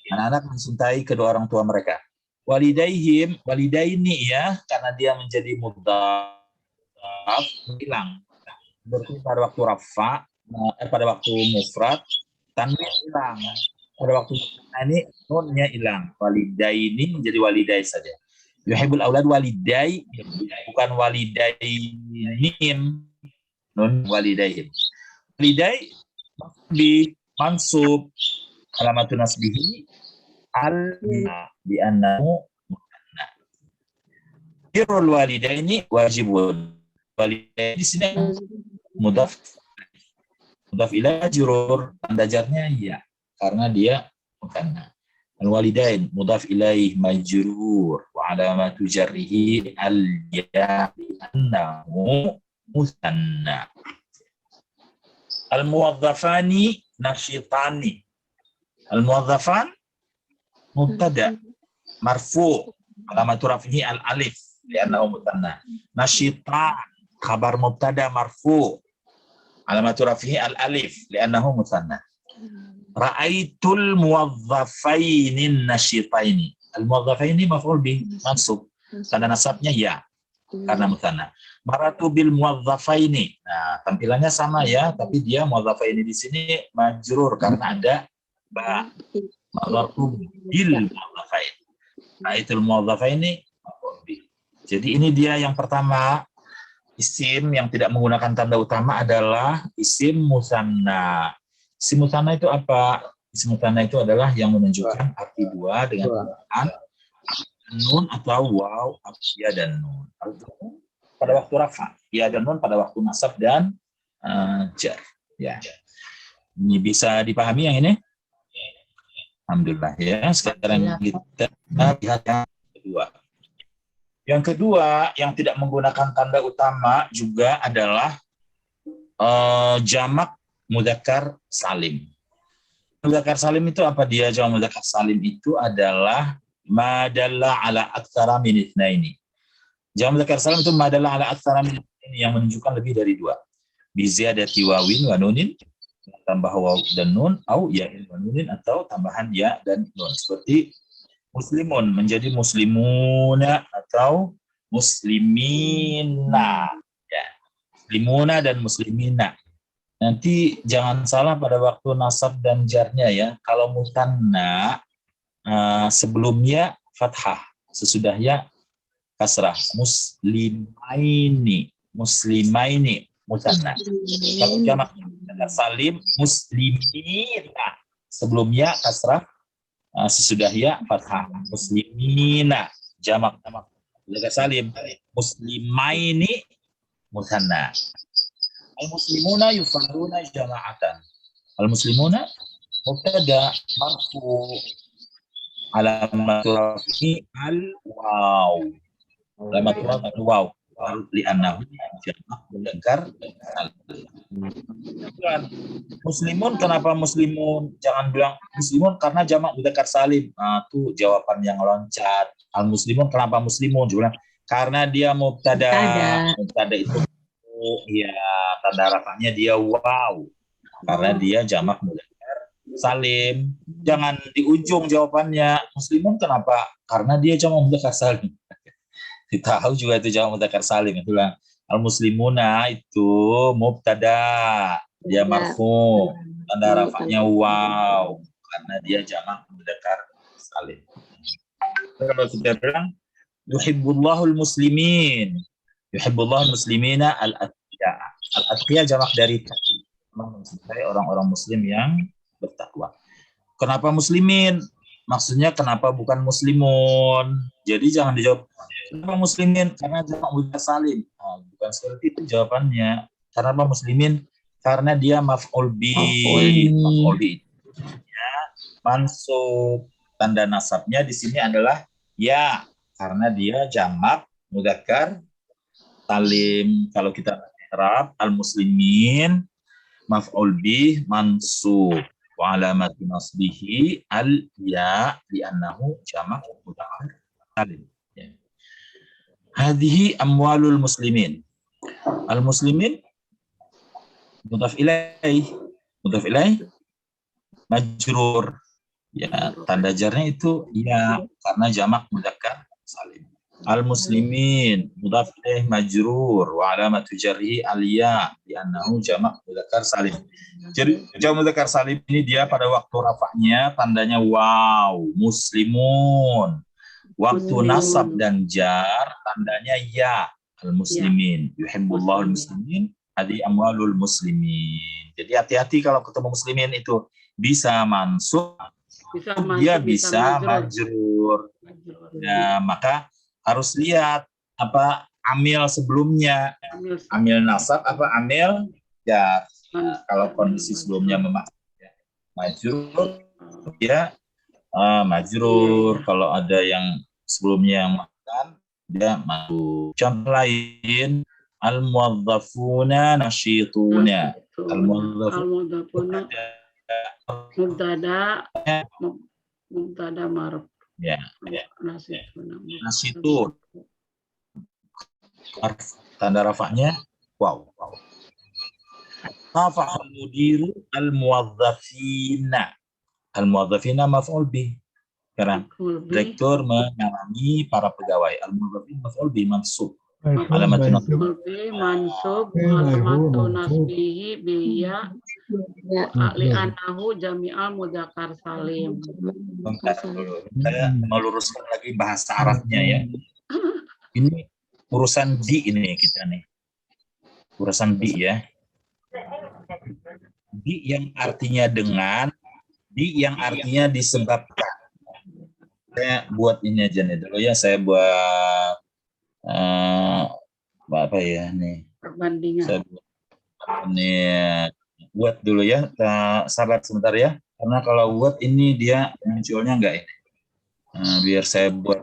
Anak-anak mencintai kedua orang tua mereka. Walidaihim, walidaini ya, karena dia menjadi mudhaf hilang. Berarti pada waktu rafa, pada waktu mufrad, tanwin hilang. Pada waktu ini nunnya hilang. Walidaini menjadi walidai saja. Yuhibbul aulad walidai, bukan walidaihim. Nun walidaihim. Walidai di mansub alamatu nasbihi al bi annahu musanna. Birrul walidaini wajibun. Walidaini di sini mudhaf ila majrur, tanda jarnya ya karena dia musanna. Al walidain mudhaf ilaih majrur wa alamatu jarrihi al ya bi annahu musanna. Al muwazzafani nasyitani. Al-muwazzafan mubtada marfu alamatu raf'ihi al-alif li'annahu musanna. Nasyita khabar mubtada marfu alamatu raf'ihi al-alif li'annahu musanna. Ra'aitul muwazzafaini nasyitaini. Al-muwazzafaini maf'ul bi mansub. Tanda nasabnya ya karena musanna. Maratu bil muwazzafaini. Nah, tampilannya sama ya, tapi dia muwazzafaini di sini majrur karena ada ba. Maratu bil muwazzafaini. Ra'aitul muwazzafaini. Jadi ini dia yang pertama, isim yang tidak menggunakan tanda utama adalah isim musanna. Isim musanna itu apa? Isim musanna itu adalah yang menunjukkan arti dua dengan penggunaan nun atau waw, ya dan nun. Pada waktu rafa, ya dan nun pada waktu nasab dan jar. Ya. Ini bisa dipahami yang ini? Alhamdulillah ya. Sekarang kita lihat yang kedua. Yang kedua yang tidak menggunakan tanda utama juga adalah jamak mudzakkar salim. Mudzakkar salim itu apa dia? Jamak mudzakkar salim itu adalah madalla ala aktsara min itsnaini. Jamak mudzakkar salim itu madalla ala aktsara min itsnaini yang menunjukkan lebih dari dua. Bi ziyadati wawin wa nunin, tambah waw dan nun, au ya'in wa nunin, atau tambahan ya dan nun. Seperti muslimun menjadi muslimuna atau muslimina. Ya. Muslimuna dan muslimina. Nanti jangan salah pada waktu nasab dan jarnya ya. Kalau mutanna sebelumnya fathah, sesudahnya kasrah. Muslimaini, muslimaini mutanna. Kalau jamak salim muslimina, sebelumnya kasrah, sesudahnya fathah. Muslimina jamak salim. Muslimaini mutanna. Al-muslimuna yufarduna jama'atan. Al-muslimuna mubtada marfu alamat rafi'i al-waw. Alamat rafi'i al-waw li'annahu jamak mudzakkar. Muslimun, kenapa muslimun? Jangan bilang muslimun karena jamak mudzakkar salim. Nah, itu jawaban yang loncat. Al-muslimun, kenapa muslimun? Bilang karena dia mubtada. Mubtada itu ya tanda rafanya dia wow, karena dia jamak mudzakkar salim. Jangan di ujung jawabannya muslimun kenapa? Karena dia jamak mudzakkar salim. Kita tahu juga itu jamak mudzakkar salim. Itulah al muslimuna itu mubtada, dia marfu, tanda rafanya wow, karena dia jamak mudzakkar salim. Kalau kita bilang yuhibbullahul muslimin, yuhibbullah muslimina al-atqiya. Al-atqiya jamak dari taqi. Mencintai orang-orang muslim yang bertakwa. Kenapa muslimin? Maksudnya kenapa bukan muslimun? Jadi jangan dijawab kenapa muslimin? Karena jamak mudzakkar salim. Nah, bukan seperti itu jawabannya. Kenapa muslimin? Karena dia maf'ul bi. Maf'ul bi. Ya, mansub. Tanda nasabnya di sini adalah ya, karena dia jamak mudzakkar salim. Kalau kita i'rab al-muslimin maf'ul bih mansub wa alamat nasbihi al-ya li'annahu jamak mudzakkar salim. Ya. Hadhihi amwalul muslimin. Al-muslimin mudhaf ilaih. Mudhaf ilaih majrur. Ya, tanda jarnya itu ya karena jamak mudzakkar salim. Al-muslimin mudhaf ilaih majrur wa alamatu jarrihi al-ya li'annahu jamak mudzakkar salim. Jadi jamak mudzakkar salim ini dia pada waktu rafa'nya tandanya wow, muslimun. Waktu nasab dan jar tandanya ya, al-muslimin. Yuhibbullahu al-muslimin, hadi amwalul muslimin. Jadi hati-hati kalau ketemu muslimin itu bisa mansub, dia bisa majrur. Ya, maka harus lihat apa amil sebelumnya, amil nasab apa amil ya. Kalau kondisi sebelumnya majrur ya majrur. Kalau ada yang sebelumnya yang makan dia majrur. Contoh lain al-muwazzafuna nasyituna. Al-muwazzafuna mubtada marfu. Ya, ya. Nasyitun. Tanda rafa'nya wow. Rafa'al mudiru al-muwazzafina. Al-muwazzafina maf'ul bih. Karena direktur mengalami para pegawai. Al-muwazzafin maf'ul bih mansub. Alamatun mansub alamatun nasbihi biya li'annahu jami'al mudzakkar salim. Saya meluruskan lagi bahasa Arabnya ya. Ini urusan di ini kita nih. Urusan di ya. Di yang artinya dengan, di yang artinya disebabkan. Saya buat ini aja nih dulu ya. Saya buat apa ya nih? Perbandingan. Saya buat dulu ya. Sabar sebentar ya. Karena kalau Word ini dia munculnya enggak ini. Biar saya buat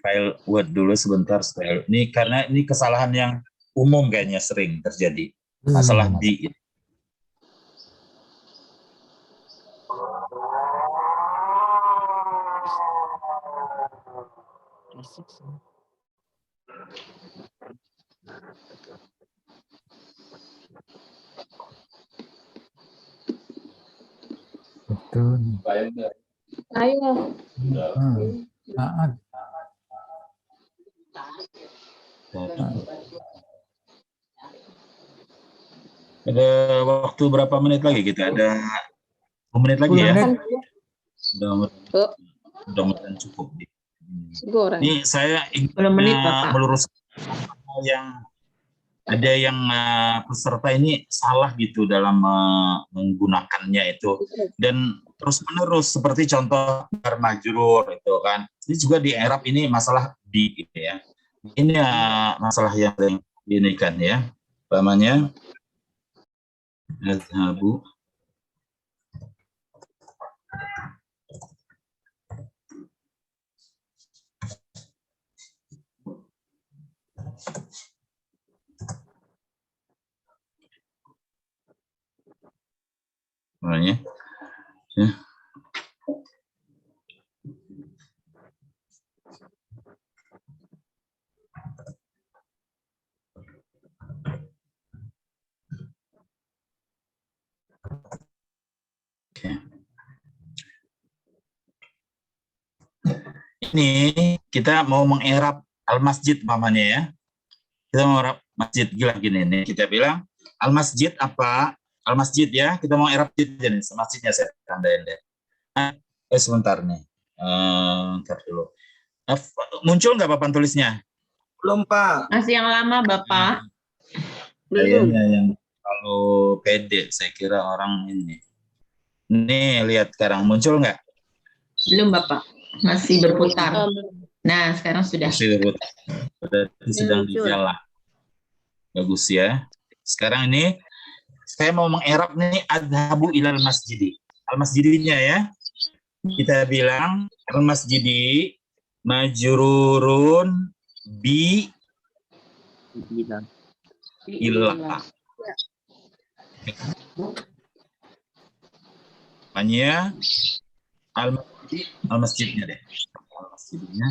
file Word dulu sebentar. Ini karena ini kesalahan yang umum kayaknya sering terjadi. Masalah di. Betul. Ayo. Saat. Ada waktu berapa menit lagi kita? Ada 10 menit lagi ya? Mudah-mudahan cukup. Ini saya ingin meluruskan yang ada yang peserta ini salah gitu dalam menggunakannya itu, dan terus menerus seperti contoh jar majrur itu kan. Ini juga di i'rab ini masalah di gitu ya. Ini masalah yang ini kan ya. Namanya azhabu namanya ya. Ini kita mau mengerap al-masjid mamanya ya. Kita mau mengerap masjid gila gini nih. Kita bilang al-masjid apa? Al-masjid ya. Kita mau erap masjid nih. Masjidnya saya tandain deh. Sebentar nih. Ntar dulu. Muncul nggak papan tulisnya? Belum, Pak. Masih yang lama, Bapak. Kayaknya yang kalau pede, saya kira orang ini. Nih, lihat sekarang. Muncul nggak? Belum, Bapak. Masih berputar. Nah, sekarang sudah. Masih berputar. Berarti sedang di jalan. Bagus ya. Sekarang ini, saya mau mengerap nih adhabu ilal masjidi. Al-masjidinya ya. Kita bilang al-masjidi majrurun bi ilah. Namanya al-masjidnya deh. Al-masjidnya.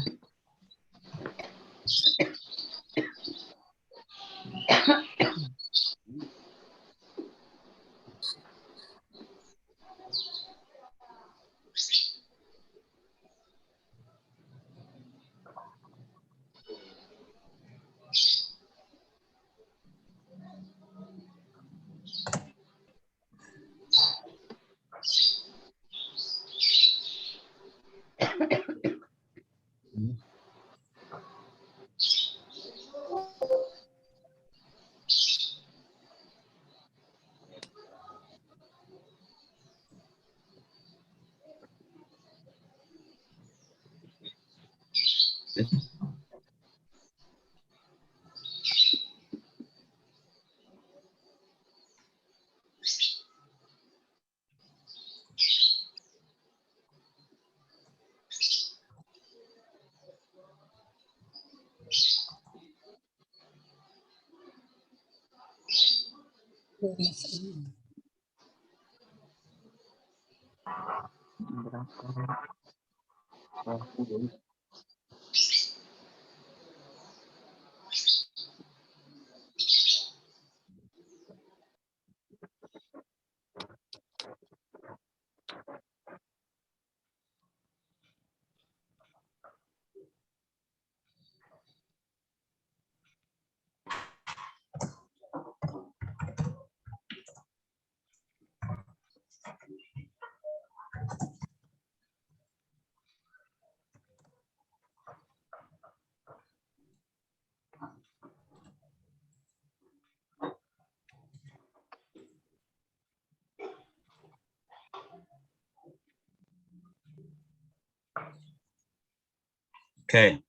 Oke,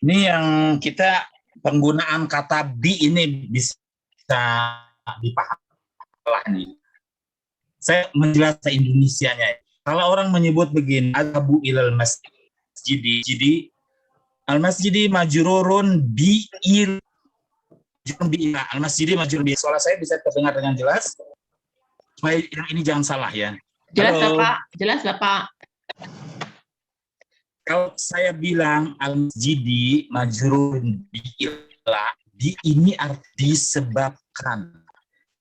ini yang kita penggunaan kata bi ini bisa dipahami. Saya menjelaskan Indonesianya. Kalau orang menyebut begini, adhabu ilal masjidi, al-masjidi majrurun bi il, al-masjidi majrurun bi. Suara saya bisa terdengar dengan jelas? Supaya yang ini jangan salah ya. Jelas, Halo. Bapak. Jelas, Bapak. Kalau saya bilang al-masjidi majrurun bi'ila, di ini arti disebabkan.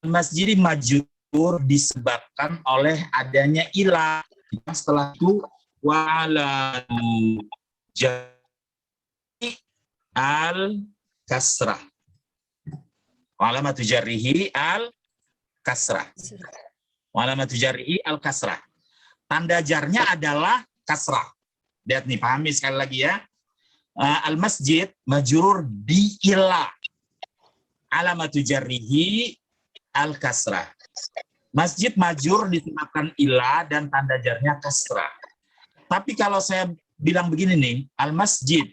Al-masjidi majrur disebabkan oleh adanya ilah. Setelah itu wa'alatu jarrihi al-kasrah. Wa'alamatu jarrihi kasrah. Wa alamatu jarrihi al-kasrah. Tanda jarnya adalah kasrah. Lihat nih, pahami sekali lagi ya. Al-masjid majrur bi ila. Alamatu jarrihi al-kasrah. Masjid majrur disebabkan ila dan tanda jarnya kasrah. Tapi kalau saya bilang begini nih, al-masjid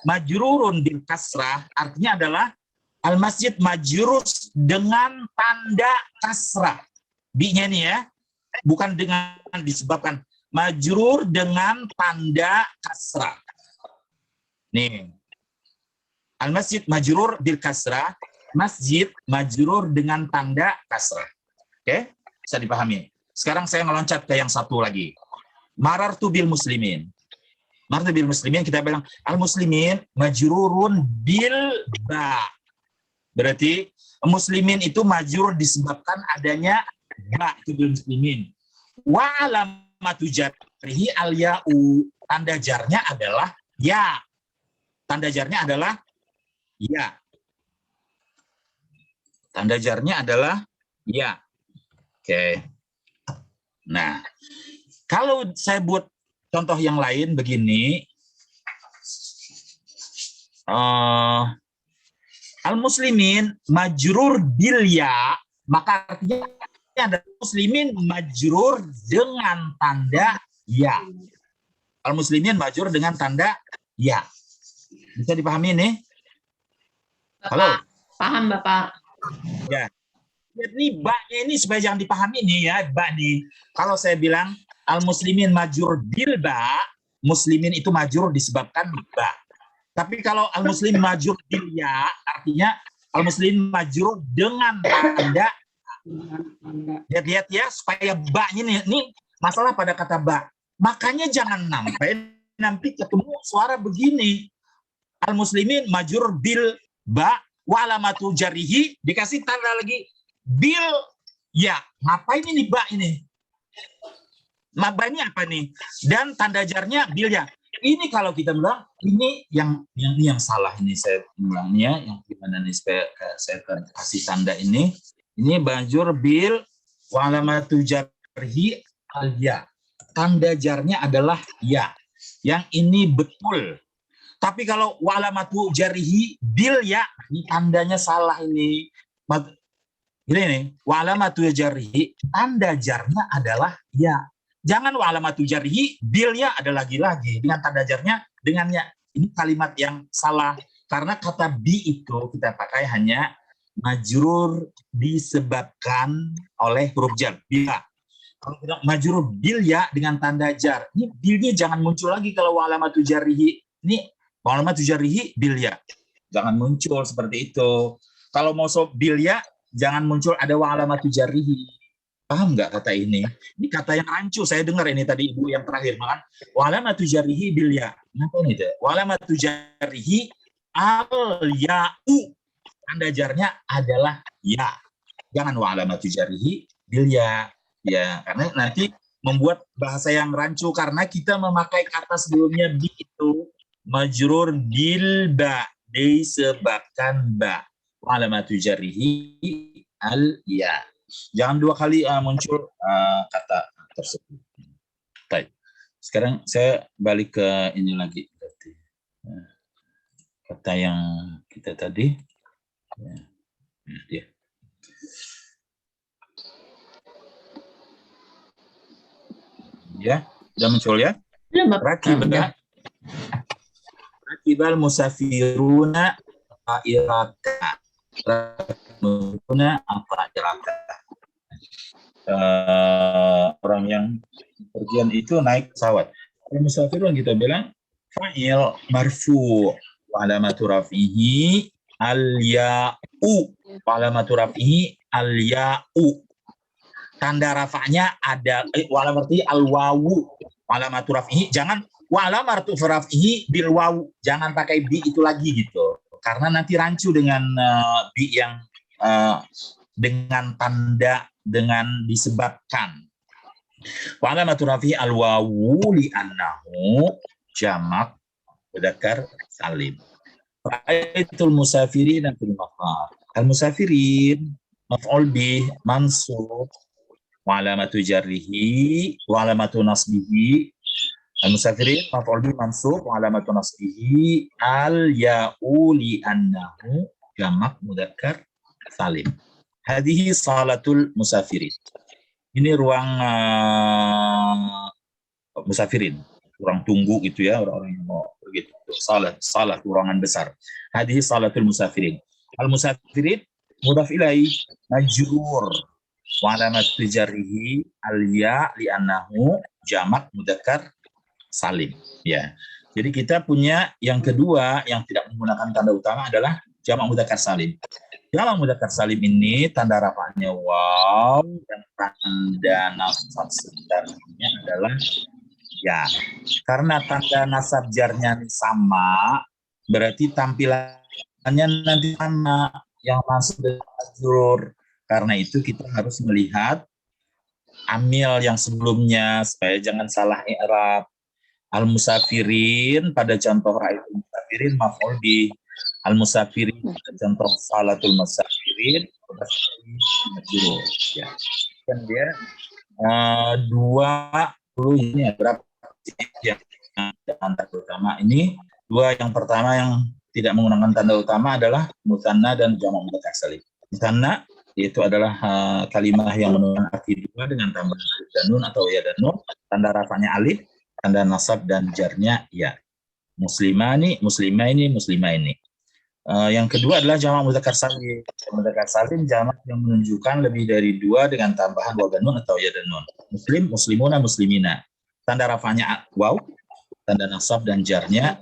majrurun bil kasrah, artinya adalah al-masjid majrur dengan tanda kasrah. Bi-nya ini ya, bukan dengan disebabkan, majrur dengan tanda kasrah. Nih, al-masjid majrur bil kasrah, masjid majrur dengan tanda kasrah. Oke, bisa dipahami. Sekarang saya meloncat ke yang satu lagi. Marartu bil muslimin. Marartu bil muslimin, kita bilang al-muslimin majrurun bil ba. Berarti muslimin itu majrur disebabkan adanya ba, itu bil muslimin. Wa alamatu jarrihi al-ya'u. Tanda jarnya adalah ya. Tanda jarnya adalah ya. Tanda jarnya adalah ya. Oke. Nah, kalau saya buat contoh yang lain begini, al-muslimin majrur bil ya, maka artinya ada muslimin majrur dengan tanda ya. Al-muslimin majrur dengan tanda ya. Bisa dipahami nih? Halo? Paham, Bapak. Ya. Ini ba-nya ini supaya jangan dipahami nih ya, ba nih. Kalau saya bilang al-muslimin majrur bil ba, muslimin itu majrur disebabkan ba. Tapi kalau al-muslim majrur bil ya, artinya al-muslim majrur dengan tanda. Lihat-lihat ya, supaya ba-nya ini masalah pada kata ba. Makanya jangan sampai nanti ketemu suara begini. Al-muslimin majrur bil ba wa alamatu jarrihi dikasih tanda lagi bil ya. Ngapain ini ba ini? Mabanya apa nih? Dan tanda jarnya bil ya. Ini kalau kita bilang ini yang salah ini saya bilangnya, yang gimana nih supaya saya kasih tanda ini majrur bil wa alamatu jarrihi al ya. Tanda jarnya adalah ya. Yang ini betul. Tapi kalau wa alamatu jarrihi bil ya, ini tandanya salah ini. Ini nih, wa alamatu jarrihi, tanda jarnya adalah ya. Jangan wa alamatu jarrihi bil ya ada lagi-lagi dengan tanda jarnya dengannya. Ini kalimat yang salah karena kata bi itu kita pakai hanya majrur disebabkan oleh huruf jar. Bila kalau kita majrur bil ya dengan tanda jar, ini bilnya jangan muncul lagi kalau wa alamatu jarrihi. Ini wa alamatu jarrihi bil ya. Jangan muncul seperti itu. Kalau mau sob bil ya jangan muncul ada wa alamatu jarrihi. Paham nggak kata ini? Ini kata yang rancu. Saya dengar ini tadi ibu yang terakhir makan. Wa alamatu jarrihi bil ya. Kenapa ini? Wa alamatu jarrihi al ya'u. Tanda jarnya adalah ya. Jangan wa alamatu jarrihi bil ya. Ya, karena nanti membuat bahasa yang rancu karena kita memakai kata sebelumnya bi itu majrur bil ba disebabkan ba. Wa alamatu jarrihi al ya. Jangan dua kali muncul kata tersebut. Baik. Sekarang saya balik ke ini lagi. Kata yang kita tadi. Ya. Ya, sudah muncul ya? Rakibal musafiruna ta'irata. Orang yang pergian itu naik pesawat. Musafirun kita bilang fa'il marfu wa alamatu rafihi al-ya'u wa alamatu rafihi al-ya'u. Tanda rafa'nya ada wa alamatu al-wawu wa alamatu rafihi, jangan wa alamatu rafihi bil wawu, jangan pakai bi itu lagi gitu. Karena nanti rancu dengan bi yang dengan tanda dengan disebabkan. Wa alamatu rafihi al-wawu li annahu jamak mudzakkar salim. Ra'aitul musafirin fil maqar. Al-musafirin maf'ul bih mansub wa alamatu jarrihi wa alamatu nasbihi al-musafirin maf'ul bih mansub wa alamatu nasbihi al-ya'u li annahu jamak mudzakkar salim. Hadhihi salatul musafirin. Ini ruang musafirin, ruang tunggu gitu ya, orang-orang yang mau begitu. Salat ruangan besar. Hadhihi salatul musafirin. Al-musafirin mudhaf ilaih majrur wa alamat jarrihi al-ya li'annahu jamak mudzakkar salim. Ya. Jadi kita punya yang kedua yang tidak menggunakan tanda utama adalah jamak mudzakkar salim. Jamak mudzakkar salim ini tanda rafa'nya waw dan tanda nasab jarnya adalah ya. Karena tanda nasab jarnya sama, berarti tampilannya nanti sama yang masuk dengan majrur. Karena itu kita harus melihat amil yang sebelumnya supaya jangan salah i'rab. Al-musafirin pada contoh ra'aitul musafirin maf'ul bih. Al-musafirin pada contoh salatul musafirin majrur. Ya. Dan dia 20 ini berapa yang tanda utama ini? Dua yang pertama yang tidak menggunakan tanda utama adalah musanna dan jamak mudzakkar salim. Musanna yaitu adalah kalimat yang menunjukkan arti dua dengan tambahan alif dan nun atau ya dan nun, tanda rafanya alif, tanda nasab dan jarnya ya. Muslimani, muslimaini, muslimaini. Yang kedua adalah jamak mudzakkar salim. Jamak mudzakkar salim jamak yang menunjukkan lebih dari dua dengan tambahan waw dan nun atau ya dan nun. Muslim, muslimuna, muslimina. Tanda rafanya waw, tanda nasab dan jarnya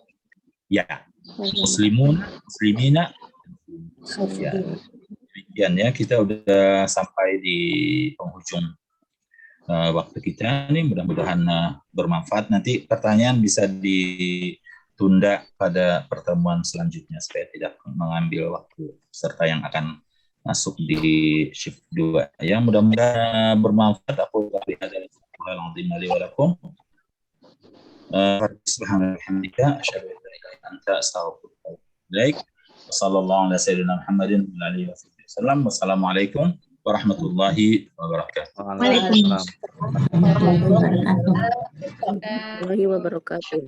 ya. Muslimun, muslimina. Ya. Demikian ya, kita udah sampai di penghujung waktu kita nih. Mudah-mudahan bermanfaat. Nanti pertanyaan bisa ditunda pada pertemuan selanjutnya supaya tidak mengambil waktu peserta yang akan masuk di shift 2 ya. Mudah-mudahan bermanfaat. Aku berharap subhanallah asyhadu an la ilaha illa anta astaghfiruka wa atubu ilaik. Sallallahu ala sayyidina Muhammadin wa alihi wasallam. Wassalamualaikum warahmatullahi wabarakatuh. Waalaikumsalam warahmatullahi wabarakatuh.